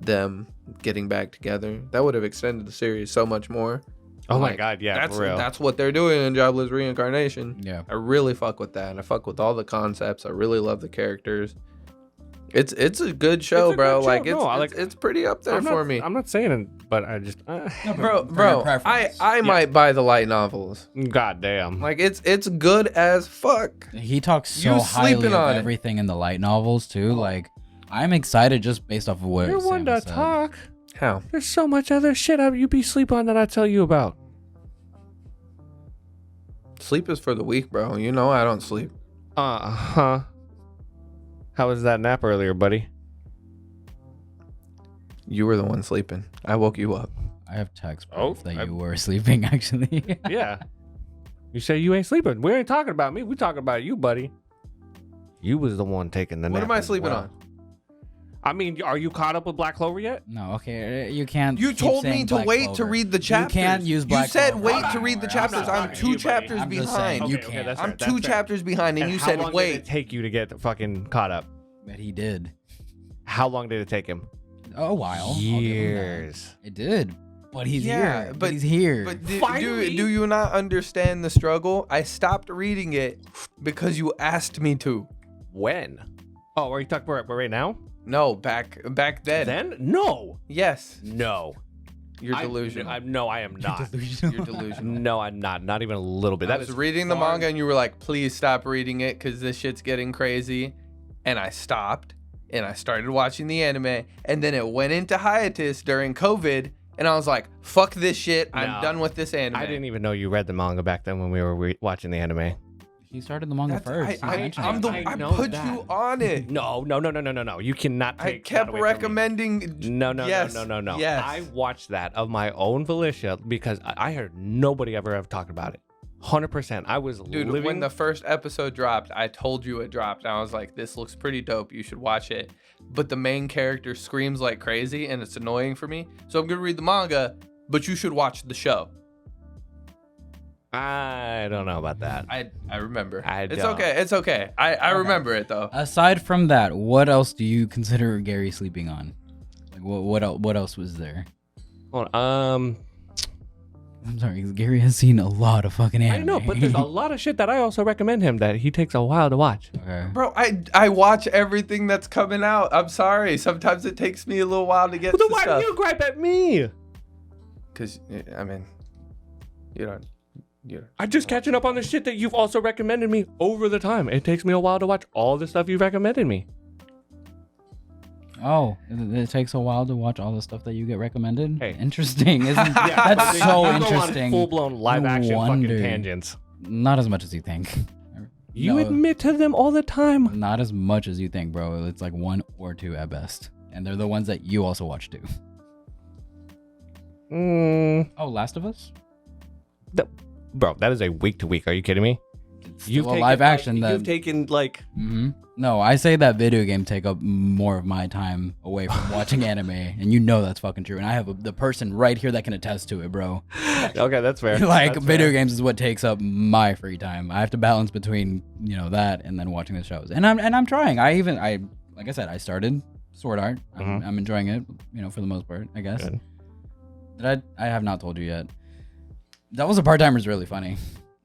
them getting back together. That would have extended the series so much more. Oh my Like, god, yeah, for real. That's what they're doing in Jobless Reincarnation. Yeah. I really fuck with that. I fuck with all the concepts. I really love the characters. It's a good show, It's a bro. good show. Like, No, it's pretty up there for me. I'm not saying it, but I just Bro, I Yeah. might buy the light novels. god damn. Like, it's good as fuck. He talks You so highly sleeping of on it. everything in the light novels too. Like, I'm excited just based off of what You're one Sam to said. talk. How? There's so much other shit you be sleep on that I tell you about. Sleep is for the weak, bro. You know I don't sleep. How was that nap earlier, buddy? You were the one sleeping. I woke you up. I have text Oh, proof that you were sleeping actually. Yeah. You say you ain't sleeping. We ain't talking about me. We talking about you, buddy. You was the one taking the nap. What am I as sleeping well. on? I mean, are you caught up with Black Clover yet? No, okay, you can't. You keep told me saying to Black wait to Clover. read the chapters. You can't use Black You said Clover wait to anymore. read the I'm chapters. not I'm talking to 2 you, buddy. chapters I'm just saying, behind. you Okay, can't. that's I'm fair, 2 that's fair. chapters behind, and you how said long did it wait. take you to get fucking caught up? But he did. How long did it take him? A while. I'll give him that. Years. It did. But he's Yeah, here. but- he's here. But Finally. do you not understand the struggle? I stopped reading it because you asked me to. When? Oh, are you talking about right now? No, back then. Then? No. Yes, No. you're delusional. No, I am not. You're delusional. No, I'm not. Not even a little bit. I That was is reading the far- manga and you were like, please stop reading it because this shit's getting crazy. And I stopped and I started watching the anime. And then it went into hiatus during COVID. And I was like, fuck this shit. I'm No. done with this anime. I didn't even know you read the manga back then when we were watching the anime. He started the manga first. I know put that. you on it. No. You cannot I take kept that away from me. recommending. No. Yes, No. yes. I watched that of my own volition because I heard nobody ever talked about it. 100%. I was Dude, living. when the first episode dropped, I told you it dropped, and I was like, "This looks pretty dope. You should watch it." But the main character screams like crazy, and it's annoying for me. So I'm gonna read the manga, but you should watch the show. I don't know about that. I remember. It's It's okay. I remember it though. Aside from that, what else do you consider Gary sleeping on? Like what else was there? Hold on. I'm sorry, 'cause Gary has seen a lot of fucking anime. I know, but there's a lot of shit that I also recommend him that he takes a while to watch. Okay. Bro, I watch everything that's coming out. I'm sorry. Sometimes it takes me a little while to get Well, then to why stuff. do you gripe at me? Because I mean, you don't. I'm just catching up on the shit that you've also recommended me over the time. It takes me a while to watch all the stuff you've recommended me. Oh, it takes a while to watch all the stuff that you get recommended. Hey. Interesting, isn't? Yeah, That's so you interesting. Full blown live No action wonder. fucking tangents. Not as much as you think. You No, admit to them all the time. not as much as you think, bro. It's like 1 or 2 at best, and they're the ones that you also watch too. Oh, Last of Us. Bro, that is a week to week. Are you kidding me? It's still a live action that. You've taken like. Mhm. No, I say that video game take up more of my time away from watching anime, and you know that's fucking true. And I have the person right here that can attest to it, bro. Okay, that's fair. Like That's video fair. games is what takes up my free time. I have to balance between that and then watching the shows. And I'm trying. I like I said, I started Sword Art. I'm enjoying it, for the most part, I guess. Good. Did I have not told you yet. That was a part-timer is really funny.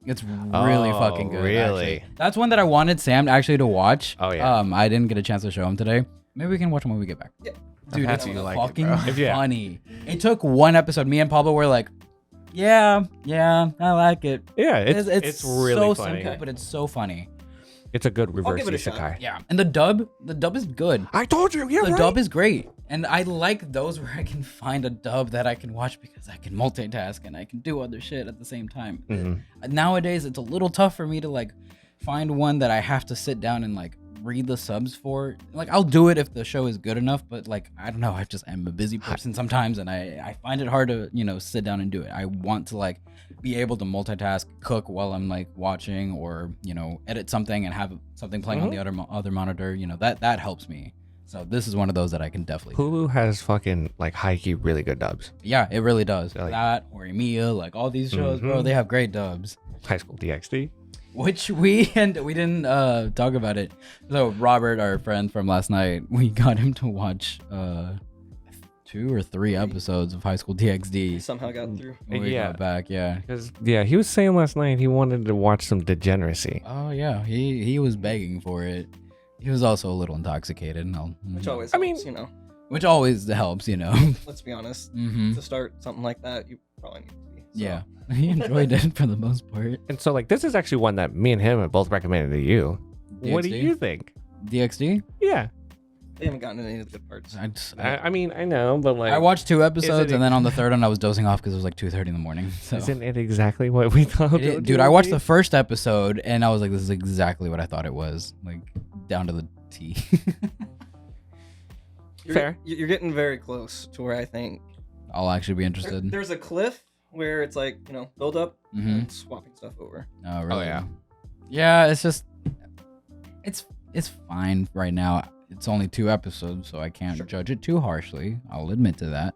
It's really Oh, fucking good. really? Actually. That's one that I wanted Sam actually to watch. Oh, yeah. I didn't get a chance to show him today. Maybe we can watch him when we get back. Yeah. Dude, I'm it's happy you like it, fucking bro. Yeah. funny. It took one episode. Me and Pablo were like, yeah, I like it. Yeah, it's really so funny. simple, but it's so funny. It's a good reverse give it a shot. isekai. Yeah, and the dub is good. I told you. Yeah, The dub is great, and I like those where I can find a dub that I can watch because I can multitask and I can do other shit at the same time. Nowadays, it's a little tough for me to like find one that I have to sit down and like read the subs for. Like I'll do it if the show is good enough, but like I don't know, I'm a busy person sometimes, and I find it hard to sit down and do it. I want to like be able to multitask, cook while I'm like watching, or edit something and have something playing on the other monitor. That helps me. So this is one of those that I can definitely do. Hulu has fucking like high-key really good dubs. Yeah, it really does. Like- That or Emilia, like all these shows, bro, they have great dubs. High School DxD. Which we didn't talk about it. So Robert, our friend from last night, we got him to watch 2 or 3 episodes of High School DxD. Somehow got through. When we Yeah. got back, yeah. Because he was saying last night he wanted to watch some Degeneracy. Oh yeah, he was begging for it. He was also a little intoxicated, Which always I mean- helps, which always helps, let's be honest. Mm-hmm. To start something like that, you probably need to be. So. Yeah, he enjoyed it for the most part. And so like this is actually one that me and him have both recommended to you. What do DxD? you think? DxD? Yeah. They haven't gotten any of the good parts. I mean, I know, but like I watched 2 episodes, it and then on the third one, I was dozing off because it was like 2:30 in the morning. So. isn't it exactly what we thought? Dude, I watched the first episode, and I was like, "This is exactly what I thought it was, like down to the T." Fair. You're getting very close to where I think I'll actually be interested. there's a cliff where it's like build up Mhm. and swapping stuff over. Oh, really? yeah. Yeah, it's just, it's fine right now. It's only 2 episodes, so I can't judge it too harshly. I'll admit to that.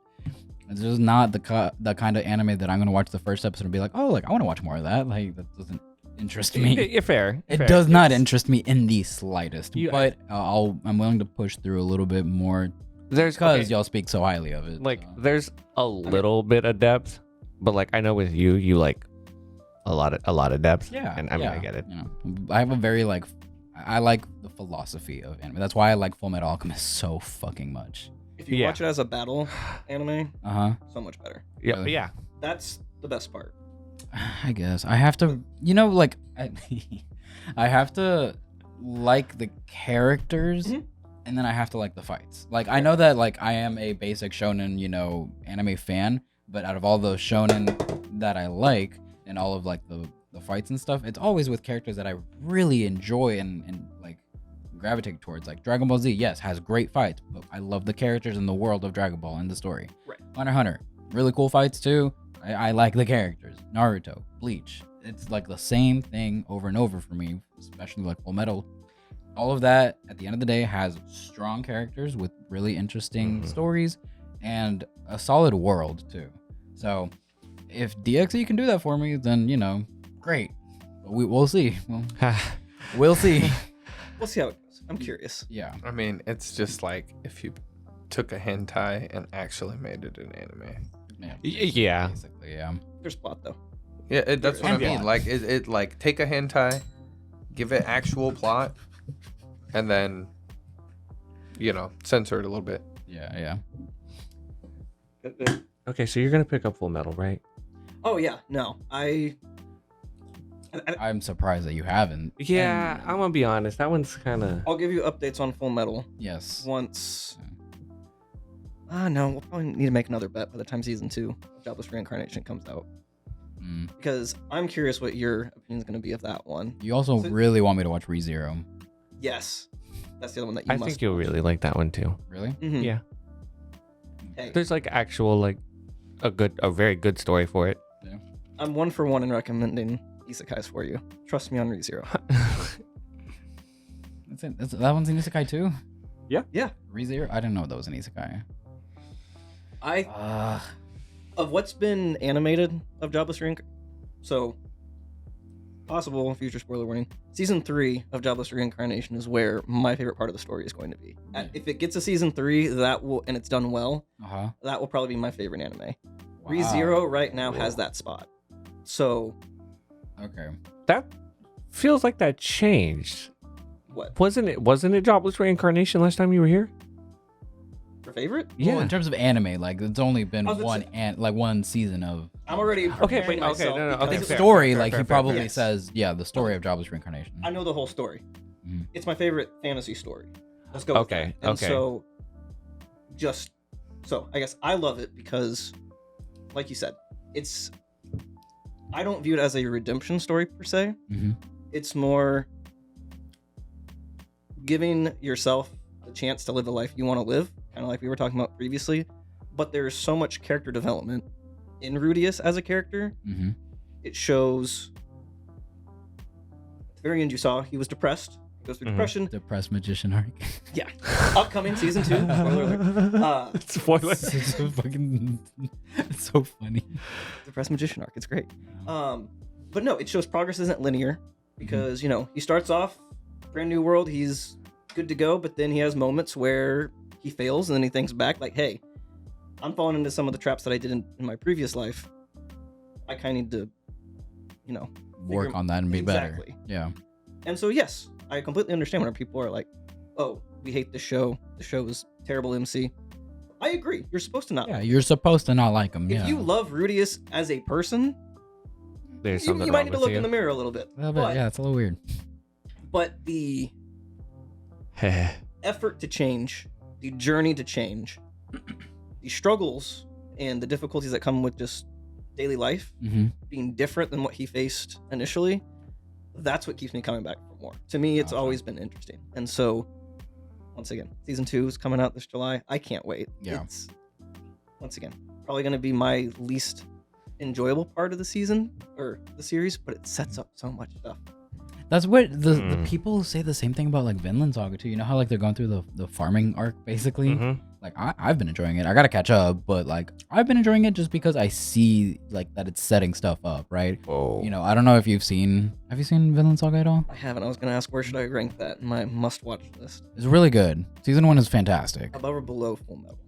It's just not the kind of anime that I'm gonna watch the first episode and be like, "Oh, like I want to watch more of that." Like that doesn't interest me. You're fair. It fair. does not interest me in the slightest. You- But I'm willing to push through a little bit more There's because okay, y'all speak so highly of it. like so. there's a little bit of depth, but like I know with you like a lot of depth. Yeah, And I mean yeah, I get it. I have a very I like the philosophy of anime. That's why I like Full Metal Alchemist so fucking much. If you Yeah. watch it as a battle anime, so much better. Yeah, Really? yeah. That's the best part. I guess I have to, I have to like the characters, Mhm. and then I have to like the fights. Like I know that like I am a basic shonen, anime fan, but out of all those shonen that I like, and all of like the the fights and stuff, it's always with characters that I really enjoy and like gravitate towards. Like Dragon Ball Z, yes, has great fights, but I love the characters in the world of Dragon Ball and the story. Right. Hunter x Hunter, really cool fights too. I like the characters. Naruto, Bleach, it's like the same thing over and over for me, especially like Full Metal. All of that at the end of the day has strong characters with really interesting stories and a solid world too. So if DXE can do that for me, then great. But we'll see. We'll see. We'll see how it goes. I'm curious. Yeah. I mean, it's just like if you took a hentai and actually made it an anime. Yeah. Basically, yeah. There's plot though. Yeah, that's what I And mean. plot. Like it like take a hentai, give it actual plot, and then censor it a little bit. Yeah. Okay, so you're gonna pick up Full Metal, right? Oh yeah, no, I'm surprised that you haven't. Yeah, And- I'm gonna be honest. That one's kind of. I'll give you updates on Full Metal Yes. once. No, we'll probably need to make another bet by the time season 2 of Jobless Reincarnation comes out, Mm. because I'm curious what your opinion is going to be of that one. You also So- really want me to watch ReZero. Yes, that's the other one that you I must. think you'll really like that one too. Really? Mhm. Yeah. Hey, There's like actual a very good story for it. I'm 1 for 1 in recommending isekais for you. Trust me on ReZero. That's it. That one's an isekai too? Yeah. Yeah. ReZero? I didn't know that was an isekai. Of what's been animated of Jobless Reincarnation, so possible future spoiler warning. Season 3 of Jobless Reincarnation is where my favorite part of the story is going to be. If it gets a season 3, that will, and it's done well, Uh-huh. that will probably be my favorite anime. Wow. ReZero right now has that spot. So Okay. That feels like that changed. what? Wasn't it Jobless Reincarnation last time you were here? Your favorite? Yeah. Well, in terms of anime, like it's only been I was gonna one season of I'm already Okay, preparing wait, okay, myself no, because okay, the fair, story. fair, Like fair, he fair, probably fair. Yes. says, yeah, the story of Jobless Reincarnation. I know the whole story. Mhm. It's my favorite fantasy story. Let's go. with Okay, that. And okay. So I guess I love it because, like you said, I don't view it as a redemption story per se. Mm-hmm. It's more giving yourself the chance to live the life you want to live, kind of like we were talking about previously. But there's so much character development in Rudius as a character. Mm-hmm. It shows. At the very end, you saw he was depressed. He goes through depression. Depressed magician arc. Yeah, upcoming season 2. Spoiler alert. Spoiler. It's so fucking. It's so funny. Depressed magician arc. It's great. But no, it shows progress isn't linear because he starts off brand new world. He's good to go, but then he has moments where he fails, and then he thinks back like, "Hey, I'm falling into some of the traps that I did in my previous life. I kind of need to, Work on that and be Exactly. better. Yeah. And so, yes, I completely understand when people are like, "Oh, we hate this show. The show is terrible MC." I agree. You're supposed to not. Yeah, you're supposed to not like him. If Yeah. you love Rudius as a person, There's you something might wrong need to with look you. in the mirror a little bit. A little bit, But, yeah, it's a little weird. but the effort to change, the journey to change, the struggles and the difficulties that come with just daily life Mm-hmm. being different than what he faced initially, that's what keeps me coming back for more. To me, it's Awesome. always been interesting. And so, once again, season 2 is coming out this July. I can't wait. Yeah. It's, once again, probably going to be my least enjoyable part of the season or the series, but it sets up so much stuff. That's what the people say the same thing about like Vinland Saga too. You know how like they're going through the farming arc basically. Mhm. Like I've been enjoying it. I gotta catch up, but like I've been enjoying it just because I see like that it's setting stuff up, right? Oh. You know, I don't know if you've seen. Have you seen Vinland Saga at all? I haven't. I was going to ask, where should I rank that in my must-watch list? It's really good. Season 1 is fantastic. Above or below Full Metal?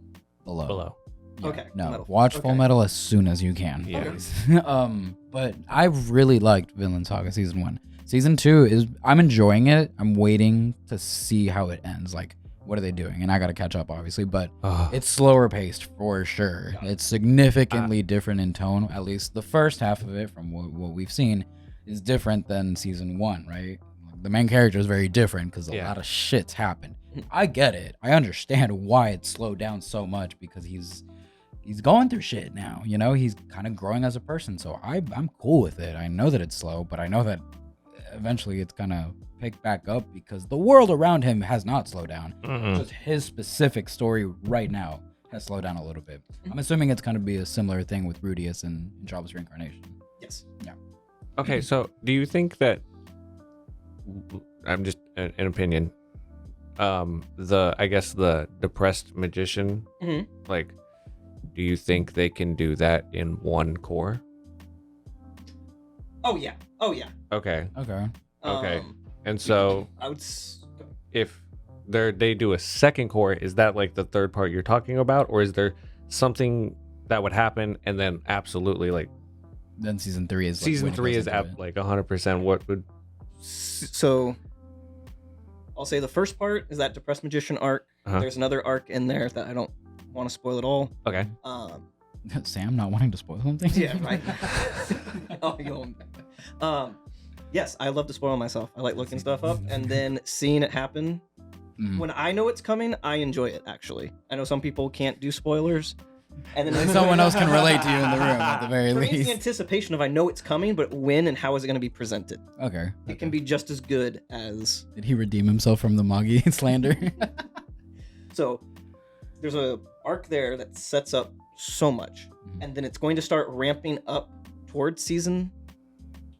Below. Yeah, Okay, Full No, Metal. watch Okay. Full Metal as soon as you can. Yeah. Please. But I really liked Vinland Saga season 1. Season 2 is I'm enjoying it. I'm waiting to see how it ends. Like, what are they doing? And I gotta catch up, obviously. But it's slower paced for sure. It's significantly different in tone. At least the first half of it, from what we've seen, is different than season 1, right? The main character is very different because a Yeah. lot of shit's happened. I get it. I understand why it's slowed down so much because he's he's going through shit now. You know, he's kind of growing as a person. So I'm cool with it. I know that it's slow, but I know that eventually it's gonna pick back up because the world around him has not slowed down. Just his specific story right now has slowed down a little bit. I'm assuming it's gonna be a similar thing with Rudius and Jabba's reincarnation. Yes. Yeah. Okay, so do you think that I'm just an opinion? I guess the depressed magician, like, do you think they can do that in one core? Oh yeah. Okay. Okay. And so I would. if they do a second core, is that like the third part you're talking about, or is there something that would happen and then absolutely like Then season 3 is season 3 is at like 100% what would? So I'll say the first part is that depressed magician arc. There's another arc in there that I don't want to spoil at all. Okay. Sam not wanting to spoil something. Yeah, right. Yes, I love to spoil myself. I like looking stuff up and then seeing it happen. When I know it's coming, I enjoy it, actually. I know some people can't do spoilers. And then Someone else can relate to you in the room at the very for me, it's least. the anticipation of I know it's coming, but when and how is it going to be presented? Okay. It can be just as good as... Did he redeem himself from the Magi slander? So there's a arc there that sets up so much. And then it's going to start ramping up towards season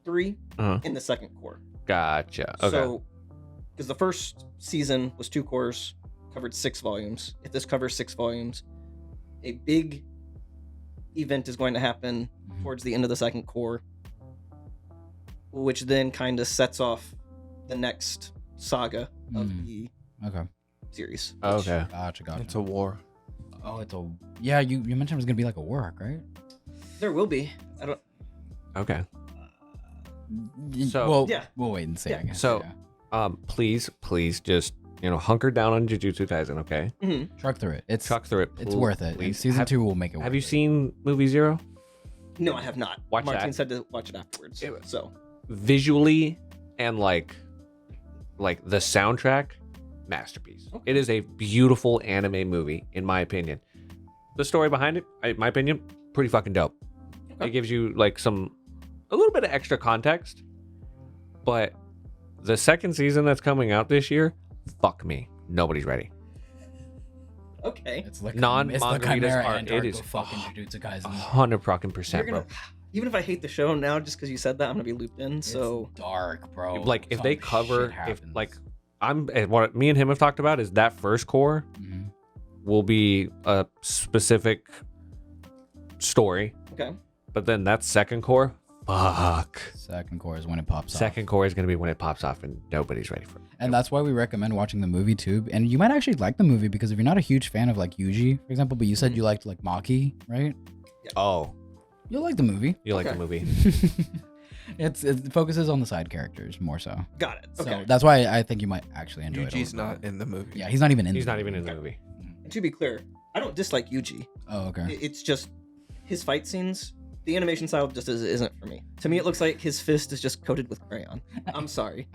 3 in the second core. Gotcha. Okay. So, because the first season was 2 cores, covered 6 volumes. If this covers 6 volumes, a big event is going to happen towards the end of the second core, which then kind of sets off the next saga of the series. Okay. Gotcha. It's a war. Oh, yeah. You mentioned it was gonna be like a war arc, right? There will be. I don't. Okay. So yeah, we'll wait and see. Yeah. I guess. So, yeah. please just hunker down on Jujutsu Kaisen, okay? Truck through it. Truck through it. It's worth it. And season 2 will make it. Have you seen movie 0? No, I have not. Watch Martin that. said to watch it afterwards. So Visually and like the soundtrack, masterpiece. It is a beautiful anime movie, in my opinion. The story behind it, in my opinion, pretty fucking dope. It gives you like a little bit of extra context, but the second season that's coming out this year, fuck me, nobody's ready. okay, It's like Non-manga Chimera art, and it is fucking Jujutsu Kaisen. 100%, bro. even if I hate the show now, just because you said that, I'm gonna be looped in. So It's dark, bro. Like if they Some cover, shit happens. what me and him have talked about is that first core will be a specific story, okay, but then that second core, fuck. Second core is when it pops off. Second core is gonna be when it pops off, and nobody's ready for it. And that's why we recommend watching the movie too. And you might actually like the movie because if you're not a huge fan of like Yuji, for example, but you said you liked like Maki, right? Oh, You'll like the movie. you like Okay. the movie? It focuses on the side characters more so. got it. Okay. So that's why I think you might actually enjoy it. a Yuji's little not bit. in the movie. Yeah, he's not even in. He's the not even in movie. the movie. And to be clear, I don't dislike Yuji. Oh, okay. It's just his fight scenes. The animation style just isn't for me. To me, it looks like his fist is just coated with crayon. I'm sorry.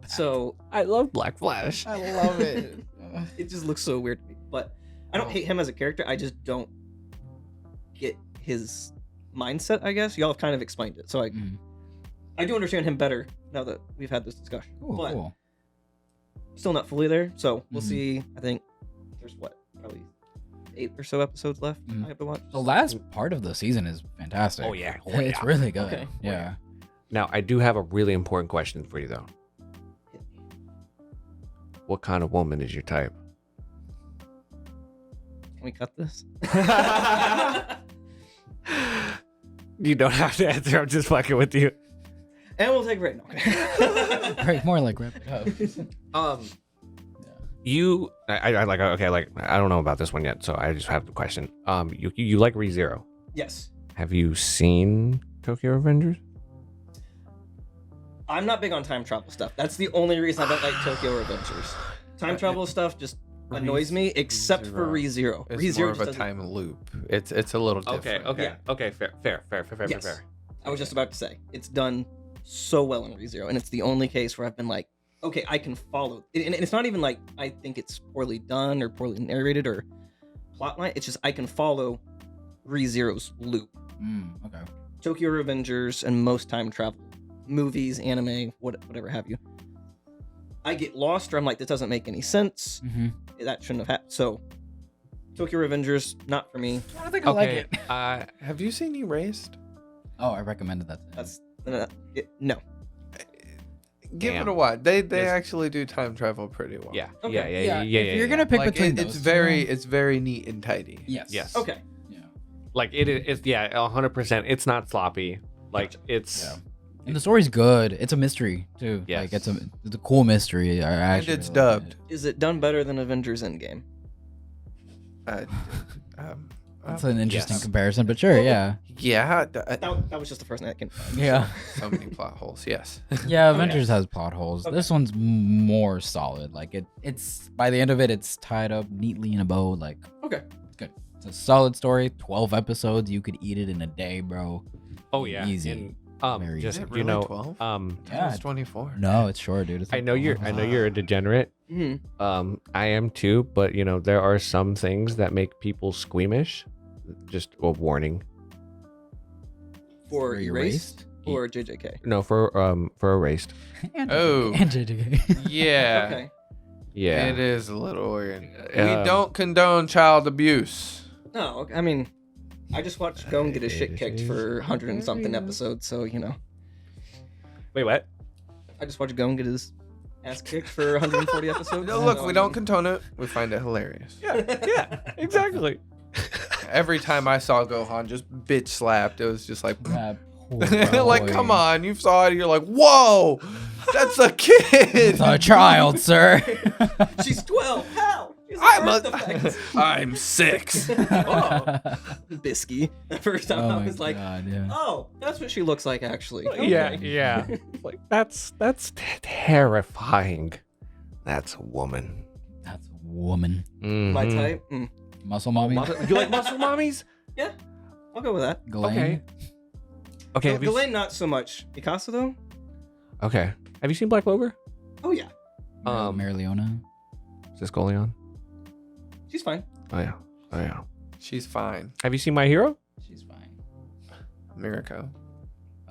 So I love Black Flash. I love it. it just looks so weird to me. But I don't hate him as a character. I just don't get his mindset, I guess. Y'all have kind of explained it. So I do understand him better now that we've had this discussion. Cool, but cool. still not fully there. So we'll see. I think there's probably 8 or so episodes left I have to watch. The last part of the season is fantastic. Oh, yeah. Oh, It's yeah. really good. Okay. Yeah. Now, I do have a really important question for you, though. What kind of woman is your type? Can we cut this? You don't have to answer. I'm just fucking with you. And we'll take a break. No. Right, more like wrap it up. I don't know about this one yet, so I just have the question. You like ReZero? Yes. Have you seen Tokyo Revengers? I'm not big on time travel stuff. That's the only reason I don't like Tokyo Revengers. Time travel stuff just annoys me, except for ReZero. It's ReZero more of just a doesn't- time loop. It's a little different. Okay. Fair. Yes. I was just about to say, it's done so well in ReZero, and it's the only case where I've been like, okay, I can follow. And it's not even like I think it's poorly done or poorly narrated or plotline. It's just I can follow ReZero's loop. Okay. Tokyo Revengers and most time travel movies, anime, whatever have you. I get lost, or I'm like, this doesn't make any sense. That shouldn't have happened. So, Tokyo Revengers, not for me. I don't think I like Okay. it. Have you seen Erased? Oh, I recommended that. That's no. Give Damn. it a watch. They Yes. actually do time travel pretty well. Yeah. Okay. Yeah. If you're gonna pick Like between it's those, very neat and tidy. yes. Yes. Okay. Yeah. Like it's 100%. It's not sloppy. Like it's Yeah. And the story's good. It's a mystery too. Yes. Like it's a cool mystery. I actually it's really like dubbed. Is it done better than Avengers Endgame? That's an interesting Yes. comparison, but sure, yeah. Yeah. That was just the first thing I can find. Yeah. So many plot holes. Yes. Yeah, Avengers has plot holes. This one's more solid. Like it's by the end of it, it's tied up neatly in a bow. Like Okay. it's good. It's a solid story. 12 episodes. You could eat it in a day, bro. oh yeah. Easy. And, Very just Is it you really know 12? Yeah. It's 24. No, it's short, dude. It's I know you're a degenerate. Mm-hmm. I am too, but there are some things that make people squeamish. Just a warning. For For Erased Erased? or JJK? No, for Erased. And Oh. and JJK. Yeah. Okay. Yeah. It is a little weird. We Um, don't condone child abuse. No, okay, I mean, I just watched Gon get his shit kicked for 100 and something episodes, so Wait, what? I just watched Gon get his ass kicked for 140 episodes. No, look, so, we I don't mean- condone it. We find it hilarious. Yeah, exactly. Every time I saw Gohan just bitch slapped, it was just like, That poor like, boy. come on, you saw it, you're like, whoa, that's a kid. It's a child, sir. She's 12. How? She's I'm birth defect. I'm 6. Bisky. The first time Oh I my was like, God, yeah. oh, that's what she looks like actually. Yeah, Okay. yeah. Like that's terrifying. That's a woman. That's a woman. My Mhm. type. Muscle mommy. You like muscle mommies? Yeah, I'll go with that. Ghislaine? Okay. Okay. Have you, Ghislaine, not so much. Mikasa though. okay. Have you seen Black Clover? Oh yeah, Mary Leona. Is this going on? she's fine. Oh yeah. Oh yeah. She's fine. Have you seen My Hero? She's fine. Mirako.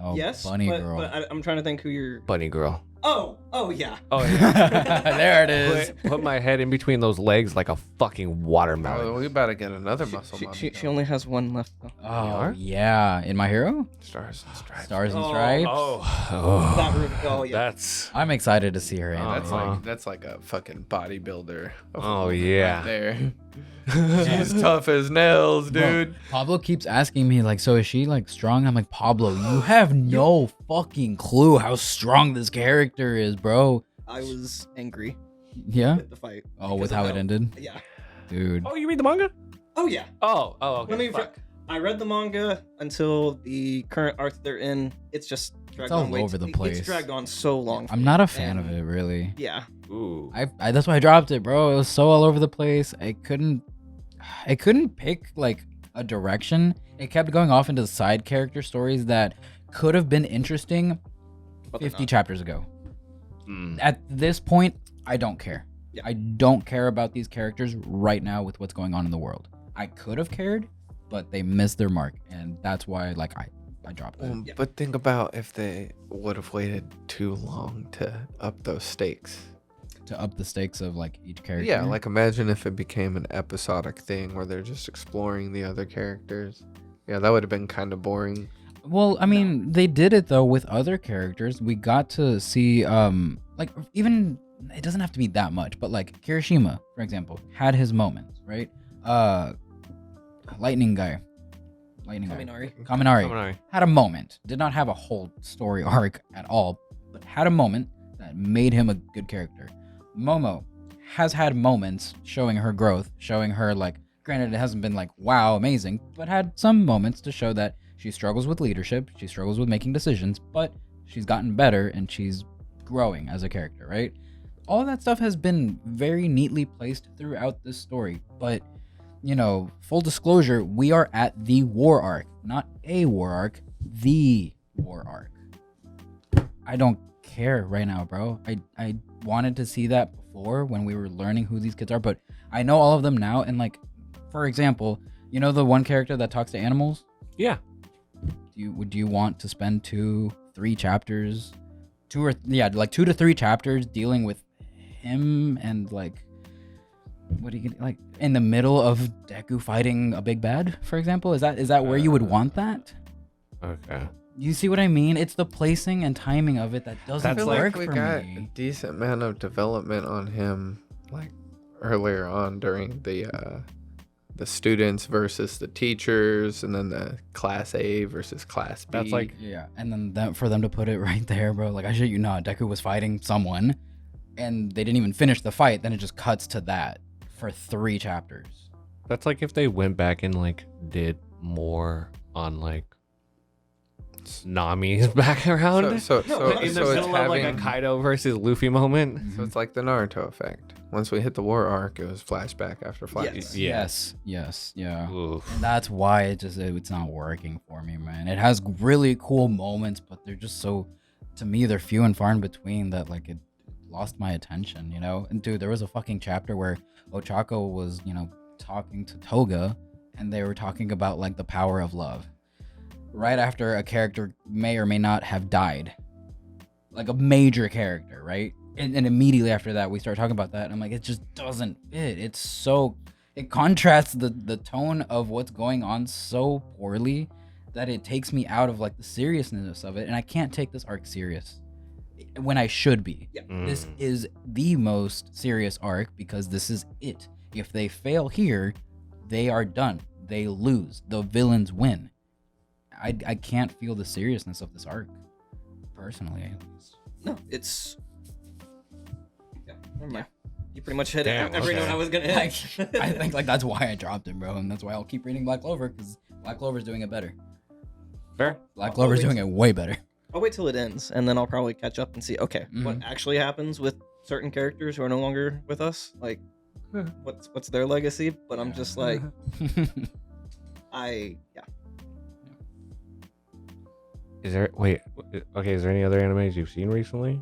Oh, Yes, bunny but, girl. but I'm trying to think who you're. Bunny girl. Oh yeah. Oh yeah. There it is. Put my head in between those legs like a fucking watermelon. Oh, we about to get another She, muscle she, mommy. she only has one left though. Oh, are? yeah. In My Hero? Stars and stripes. Stars and Oh. Stripes. Oh. That room. Oh yeah. That's I'm excited to see her in. Uh-huh. That's like a fucking bodybuilder. of a Oh, woman yeah. right there. She's tough as nails, Bro, dude. Pablo keeps asking me, like, so is she, like, strong? I'm like, Pablo, you have no fucking clue how strong this character is, bro. I was angry Yeah? with the fight. Oh, because with of how it ended? Yeah. Dude. Oh, you read the manga? Oh yeah. Oh, okay. Let me. fuck. I read the manga until the current arc they're in. It's just dragged all on way over the It's place. dragged on so long. I'm not a fan of it, really. Yeah. Ooh. I that's why I dropped it, bro. It was so all over the place. I couldn't pick like a direction. It kept going off into side character stories that could have been interesting But they're 50 not. chapters ago. Mm. At this point, I don't care. Yeah. I don't care about these characters right now with what's going on in the world. I could have cared, but they missed their mark, and that's why like I dropped it. Yeah. But think about if they would have waited too long to up those stakes. To up the stakes of like each character. Yeah, like imagine if it became an episodic thing where they're just exploring the other characters. Yeah, that would have been kind of boring. Well, I mean, they did it though with other characters. We got to see like even it doesn't have to be that much, but like Kirishima, for example, had his moments, right? Lightning guy. Kaminari. Kaminari had a moment. Did not have a whole story arc at all, but had a moment that made him a good character. Momo has had moments showing her growth, showing her like, granted it hasn't been like wow amazing, but had some moments to show that she struggles with leadership, she struggles with making decisions, but she's gotten better and she's growing as a character, right? All that stuff has been very neatly placed throughout this story, but you know, full disclosure, we are at the war arc, not a war arc, the war arc. I don't care right now, bro. I wanted to see that before when we were learning who these kids are, but I know all of them now. And like, for example, You know the one character that talks to animals? Yeah. Would you want to spend 2-3 chapters, 2 to 3 chapters dealing with him and like what do you get like in the middle of Deku fighting a big bad, for example? Is that where you would want that? Okay. You see what I mean? It's the placing and timing of it that doesn't I feel work like we for got a me. decent amount of development on him, like earlier on during the students versus the teachers, and then the class A versus class B. That's like Yeah, and then for them to put it right there, bro. Like I shit you not, Deku was fighting someone, and they didn't even finish the fight. Then it just cuts to that for 3 chapters. that's like if they went back and like did more on like Nami's background. So in the it's middle of like a having, Kaido versus Luffy moment. so it's like the Naruto effect. Once we hit the war arc, it was flashback after flashback. Yes. Yes, yeah. Oof. And that's why it's not working for me, man. It has really cool moments, but they're just so, to me, they're few and far in between that like it lost my attention, you know? And dude, there was a fucking chapter where Ochako was, talking to Toga, and they were talking about like the power of love. Right after a character may or may not have died. Like a major character, right? And immediately after that, we start talking about that. And I'm like, it just doesn't fit. It contrasts the tone of what's going on so poorly that it takes me out of like the seriousness of it. And I can't take this arc serious when I should be. Yeah. This is the most serious arc because this is it. If they fail here, they are done. They lose. The villains win. I can't feel the seriousness of this arc, personally, at least. No, it's. Yeah, never mind. You pretty much hit Damn, every okay. note I was gonna I hit. think like that's why I dropped it, bro, and that's why I'll keep reading Black Clover because Black Clover's doing it better. Fair. Black I'll Clover's wait doing it way better. I'll wait till it ends, and then I'll probably catch up and see. Okay, what Mhm. actually happens with certain characters who are no longer with us? Like, what's their legacy? But I'm just like, yeah. Is there is there any other animes you've seen recently?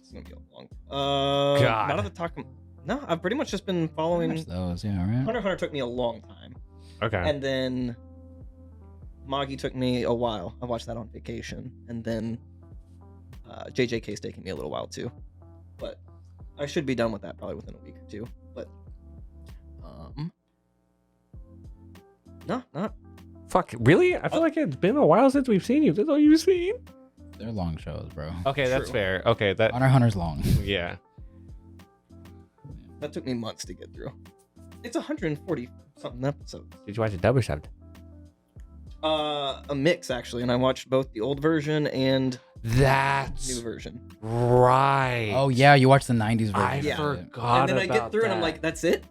It's gonna be a long. God. Not at the talk. No, I've pretty much just been following. Watch those, yeah, right. Hunter took me a long time, Okay. and then Magi took me a while. I watched that on vacation, and then JJK's taking me a little while too, but I should be done with that probably within a week or two. But no, not. Fuck, really? I feel like it's been a while since we've seen you. That's all you've seen? They're long shows, bro. Okay, that's True. fair. Okay, that Hunter's long. yeah. That took me months to get through. It's 140 something episodes. Did you watch it dub or subbed? A mix actually, and I watched both the old version and That's new version. right. Oh yeah, you watched the '90s version. I Yeah. forgot And then I about get through and I'm that. like, that's it?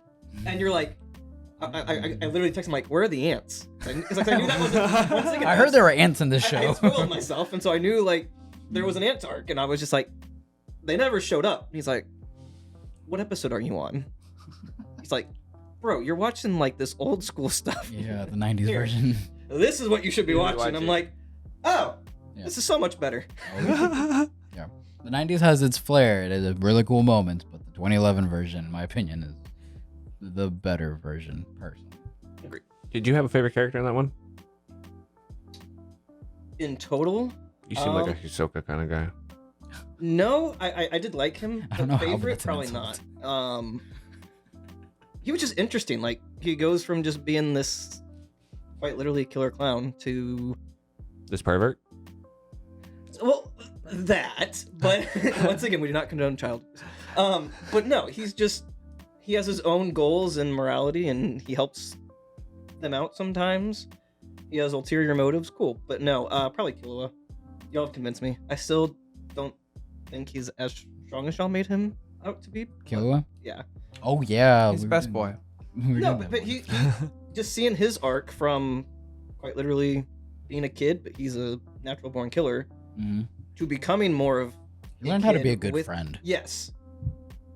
And you're like, I literally text him like, where are the ants? Because like, I knew that was one second. I heard there were ants in this I show. had spoiled myself, and so I knew like there was an ant arc, and I was just like, they never showed up. And he's like, what episode are you on? He's like, bro, you're watching like this old school stuff. Yeah, the '90s Here. version. This is what you should be You should watching. watch I'm it. like, oh, Yeah. this is so much better. Yeah, the '90s has its flair. It has really cool moments, but the 2011 version, in my opinion, is the better version, personally. Did you have a favorite character in that one? In total, You seem like a Um, Hisoka kind of guy. no, I did like him. I don't But know how, but favorite, that's an probably insult. not. He was just interesting. Like he goes from just being this quite literally killer clown to This pervert? well that. But once again, we do not condone child abuse. But no, he has his own goals and morality, and he helps them out sometimes. He has ulterior motives. Cool, but no, probably Killua. Y'all have convinced me. I still don't think he's as strong as y'all made him out to be. Killua? Yeah. Oh yeah, He's we were best doing- boy. we were No, doing but that he one. just seeing his arc from quite literally being a kid, but he's a natural born killer, Mhm. to becoming more of. He learned how to be a kid good with- friend. Yes.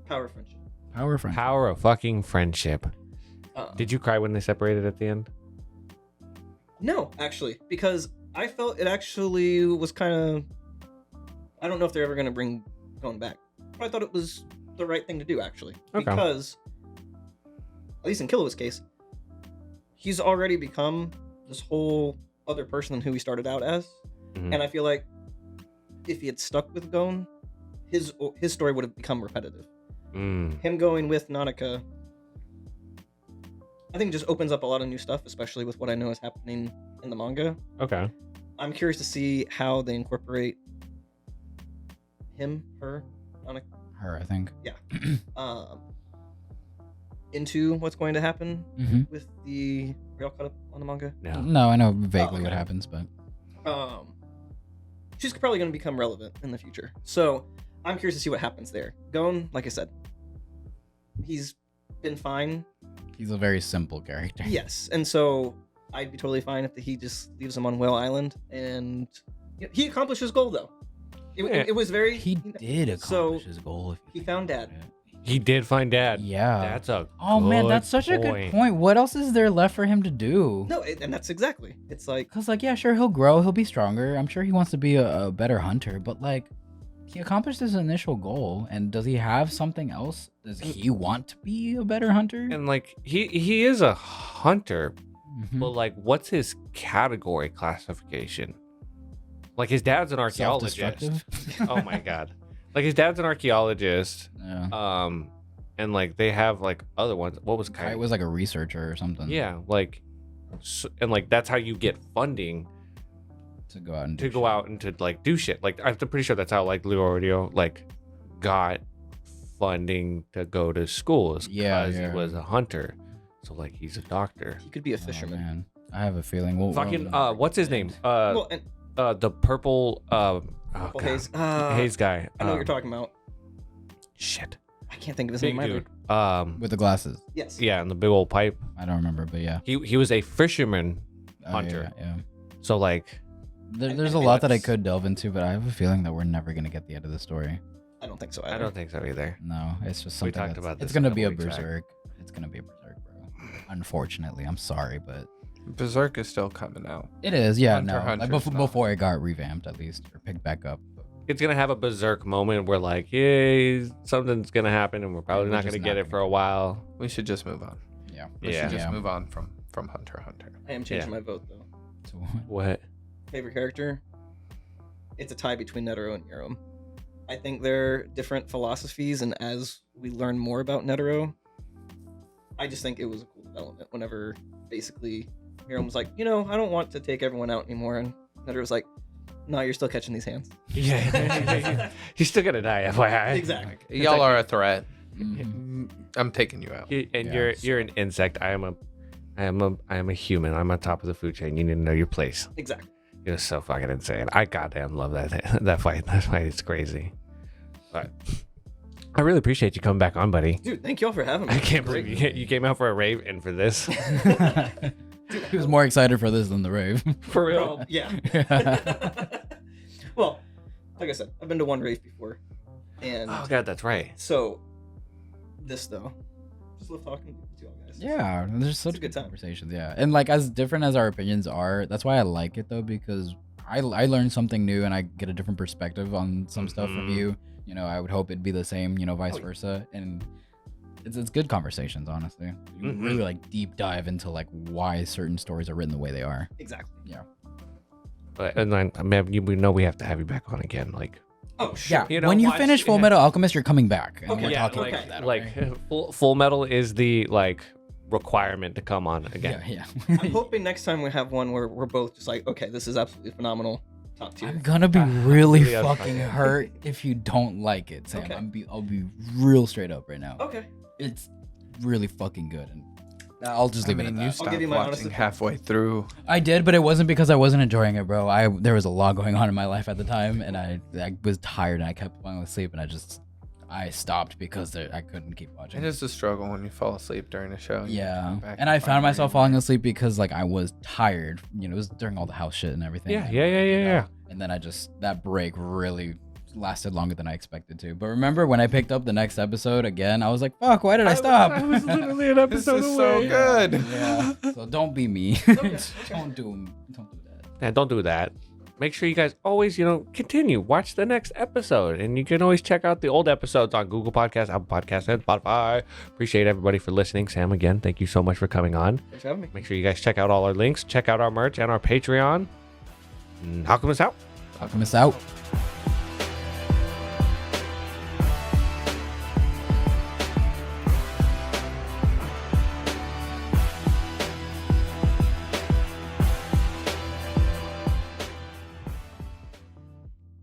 Power friendship. Power friend. Power of fucking friendship. Uh, Did you cry when they separated at the end? No, actually, because I felt it actually was kind of. I don't know if they're ever going to bring going back, but I thought it was the right thing to do actually, Okay. because least in Killua's case, he's already become this whole other person than who he started out as. Mhm. And I feel like if he had stuck with Gon, his story would have become repetitive. Him going with Nanaka, I think, just opens up a lot of new stuff, especially with what I know is happening in the manga. Okay. I'm curious to see how they incorporate him, her, Nanaka, Her, I think. into what's going to happen Mm-hmm. with the real cut up on the manga. No. No, I know vaguely what okay. happens, but She's probably going to become relevant in the future. So I'm curious to see what happens there. Gon, like I said, he's been fine. he's a very simple character. Yes, and so I'd be totally fine if he just leaves him on Whale Island, and he accomplished his goal though. It was very. He did accomplish his goal. If He found Dad. He did find Dad. Yeah. That's a Oh man, good that's such a good point. point. What else is there left for him to do? No, and that's exactly. It's like Cause like, yeah, sure, he'll grow, he'll be stronger. I'm sure he wants to be a better hunter, but like, he accomplished his initial goal, and does he have something else? Does he want to be a better hunter? And like he is a hunter, Mhm. but like, what's his category classification? Like his dad's an archaeologist. Self-destructive? Oh my god. Like his dad's an archaeologist. Yeah. And like they have like other ones. What was Kai was like a researcher or something. Yeah, like, and like that's how you get funding To go out and to go out and to like do shit. Like I'm pretty sure that's how like Leorio like got funding to go to school. Is Yeah, because yeah. he was a hunter. So like he's a doctor. he could be a Oh, fisherman. man. I have a feeling. Fucking what's his name? Well, and The purple Purple God. Haze. Haze guy. I know what you're talking about. Shit. I can't think of his Big name either. dude. with the glasses. Yes. Yeah, and the big old pipe. I don't remember, but yeah. He was a fisherman Oh, hunter. Yeah. So like There's a I lot that I that's- could delve into, but I have a feeling that we're never gonna get the end of the story. I don't think so either. I don't think so either. No, it's just We something. talked that's- about this It's a gonna couple be a weeks back. berserk. It's gonna be a berserk, bro. Unfortunately, I'm sorry, but Berserk is still coming out. it is. Yeah, Hunter no. Hunter's Like not. before it got revamped, at least, or picked back up. It's gonna have a berserk moment where like, yay, something's gonna happen and we're probably we're not just gonna not get it gonna for a while. We should just move on. Yeah. We Yeah. should just Yeah. move on from Hunter x Hunter. I am changing my vote though. So, What? Favorite character? It's a tie between Netero and Mirom. I think they're different philosophies, and as we learn more about Netero, I just think it was a cool development. Whenever basically Mirom was like, I don't want to take everyone out anymore, and Netero was like, no, you're still catching these hands. Yeah. He's still gonna die, FYI. Exactly. Y'all are a threat. mhm. I'm taking you out. And Yeah. you're an insect. I am a human. I'm on top of the food chain. You need to know your place. Exactly. It was so fucking insane. I goddamn love that that fight. That fight is crazy. But I really appreciate you coming back on, buddy. Dude, thank y'all for having me. I can't believe you came out for a rave and for this. He was more excited for this than the rave. For Well, yeah. Well, like I said, I've been to one rave before, and Oh god, that's right. so this though, just love talking to you all guys. Yeah, there's such a good good time. conversations. Yeah, and like as different as our opinions are, that's why I like it though, because I learn something new and I get a different perspective on some stuff from Mhm. you. I would hope it'd be the same, vice Oh, yeah. versa, and it's good conversations. Honestly, you Mhm. really like deep dive into like why certain stories are written the way they are. Exactly. But and then we know we have to have you back on again. Like Oh, sure. Yeah, You know when you what? finish Full Metal Alchemist, you're coming back. And Okay, we're yeah, talking okay. about that. like okay? full metal is the like requirement to come on again. Yeah. I'm hoping next time we have one where we're both just like, okay, this is absolutely phenomenal, top tier. I'm gonna be really really fucking unfucking- hurt if you don't like it, Sam. Okay. I'll be real straight up right now. Okay. It's really fucking good, and I'll just leave it at you that. stopped give you my honest watching opinion. halfway through. I did, but it wasn't because I wasn't enjoying it, bro. There was a lot going on in my life at the time, and I was tired, and I kept falling asleep, and I stopped because I couldn't keep watching. It is a struggle when you fall asleep during a show. You have to Yeah, come back and I find found where myself you falling were. asleep because like I was tired. It was during all the house shit and everything. Yeah, and, yeah. And then that break really lasted longer than I expected to. But remember when I picked up the next episode again, I was like, "Fuck, why did I stop?" I was literally an This episode is so away. good. Yeah. So don't be me. Okay. don't do that. Man, don't do that. make sure you guys always, continue. Watch the next episode. And you can always check out the old episodes on Google Podcasts, Apple Podcasts, and Spotify. Appreciate everybody for listening. Sam, again, thank you so much for coming on. Thanks for having me. Make sure you guys check out all our links. Check out our merch and our Patreon. Alchemist out. Alchemist out.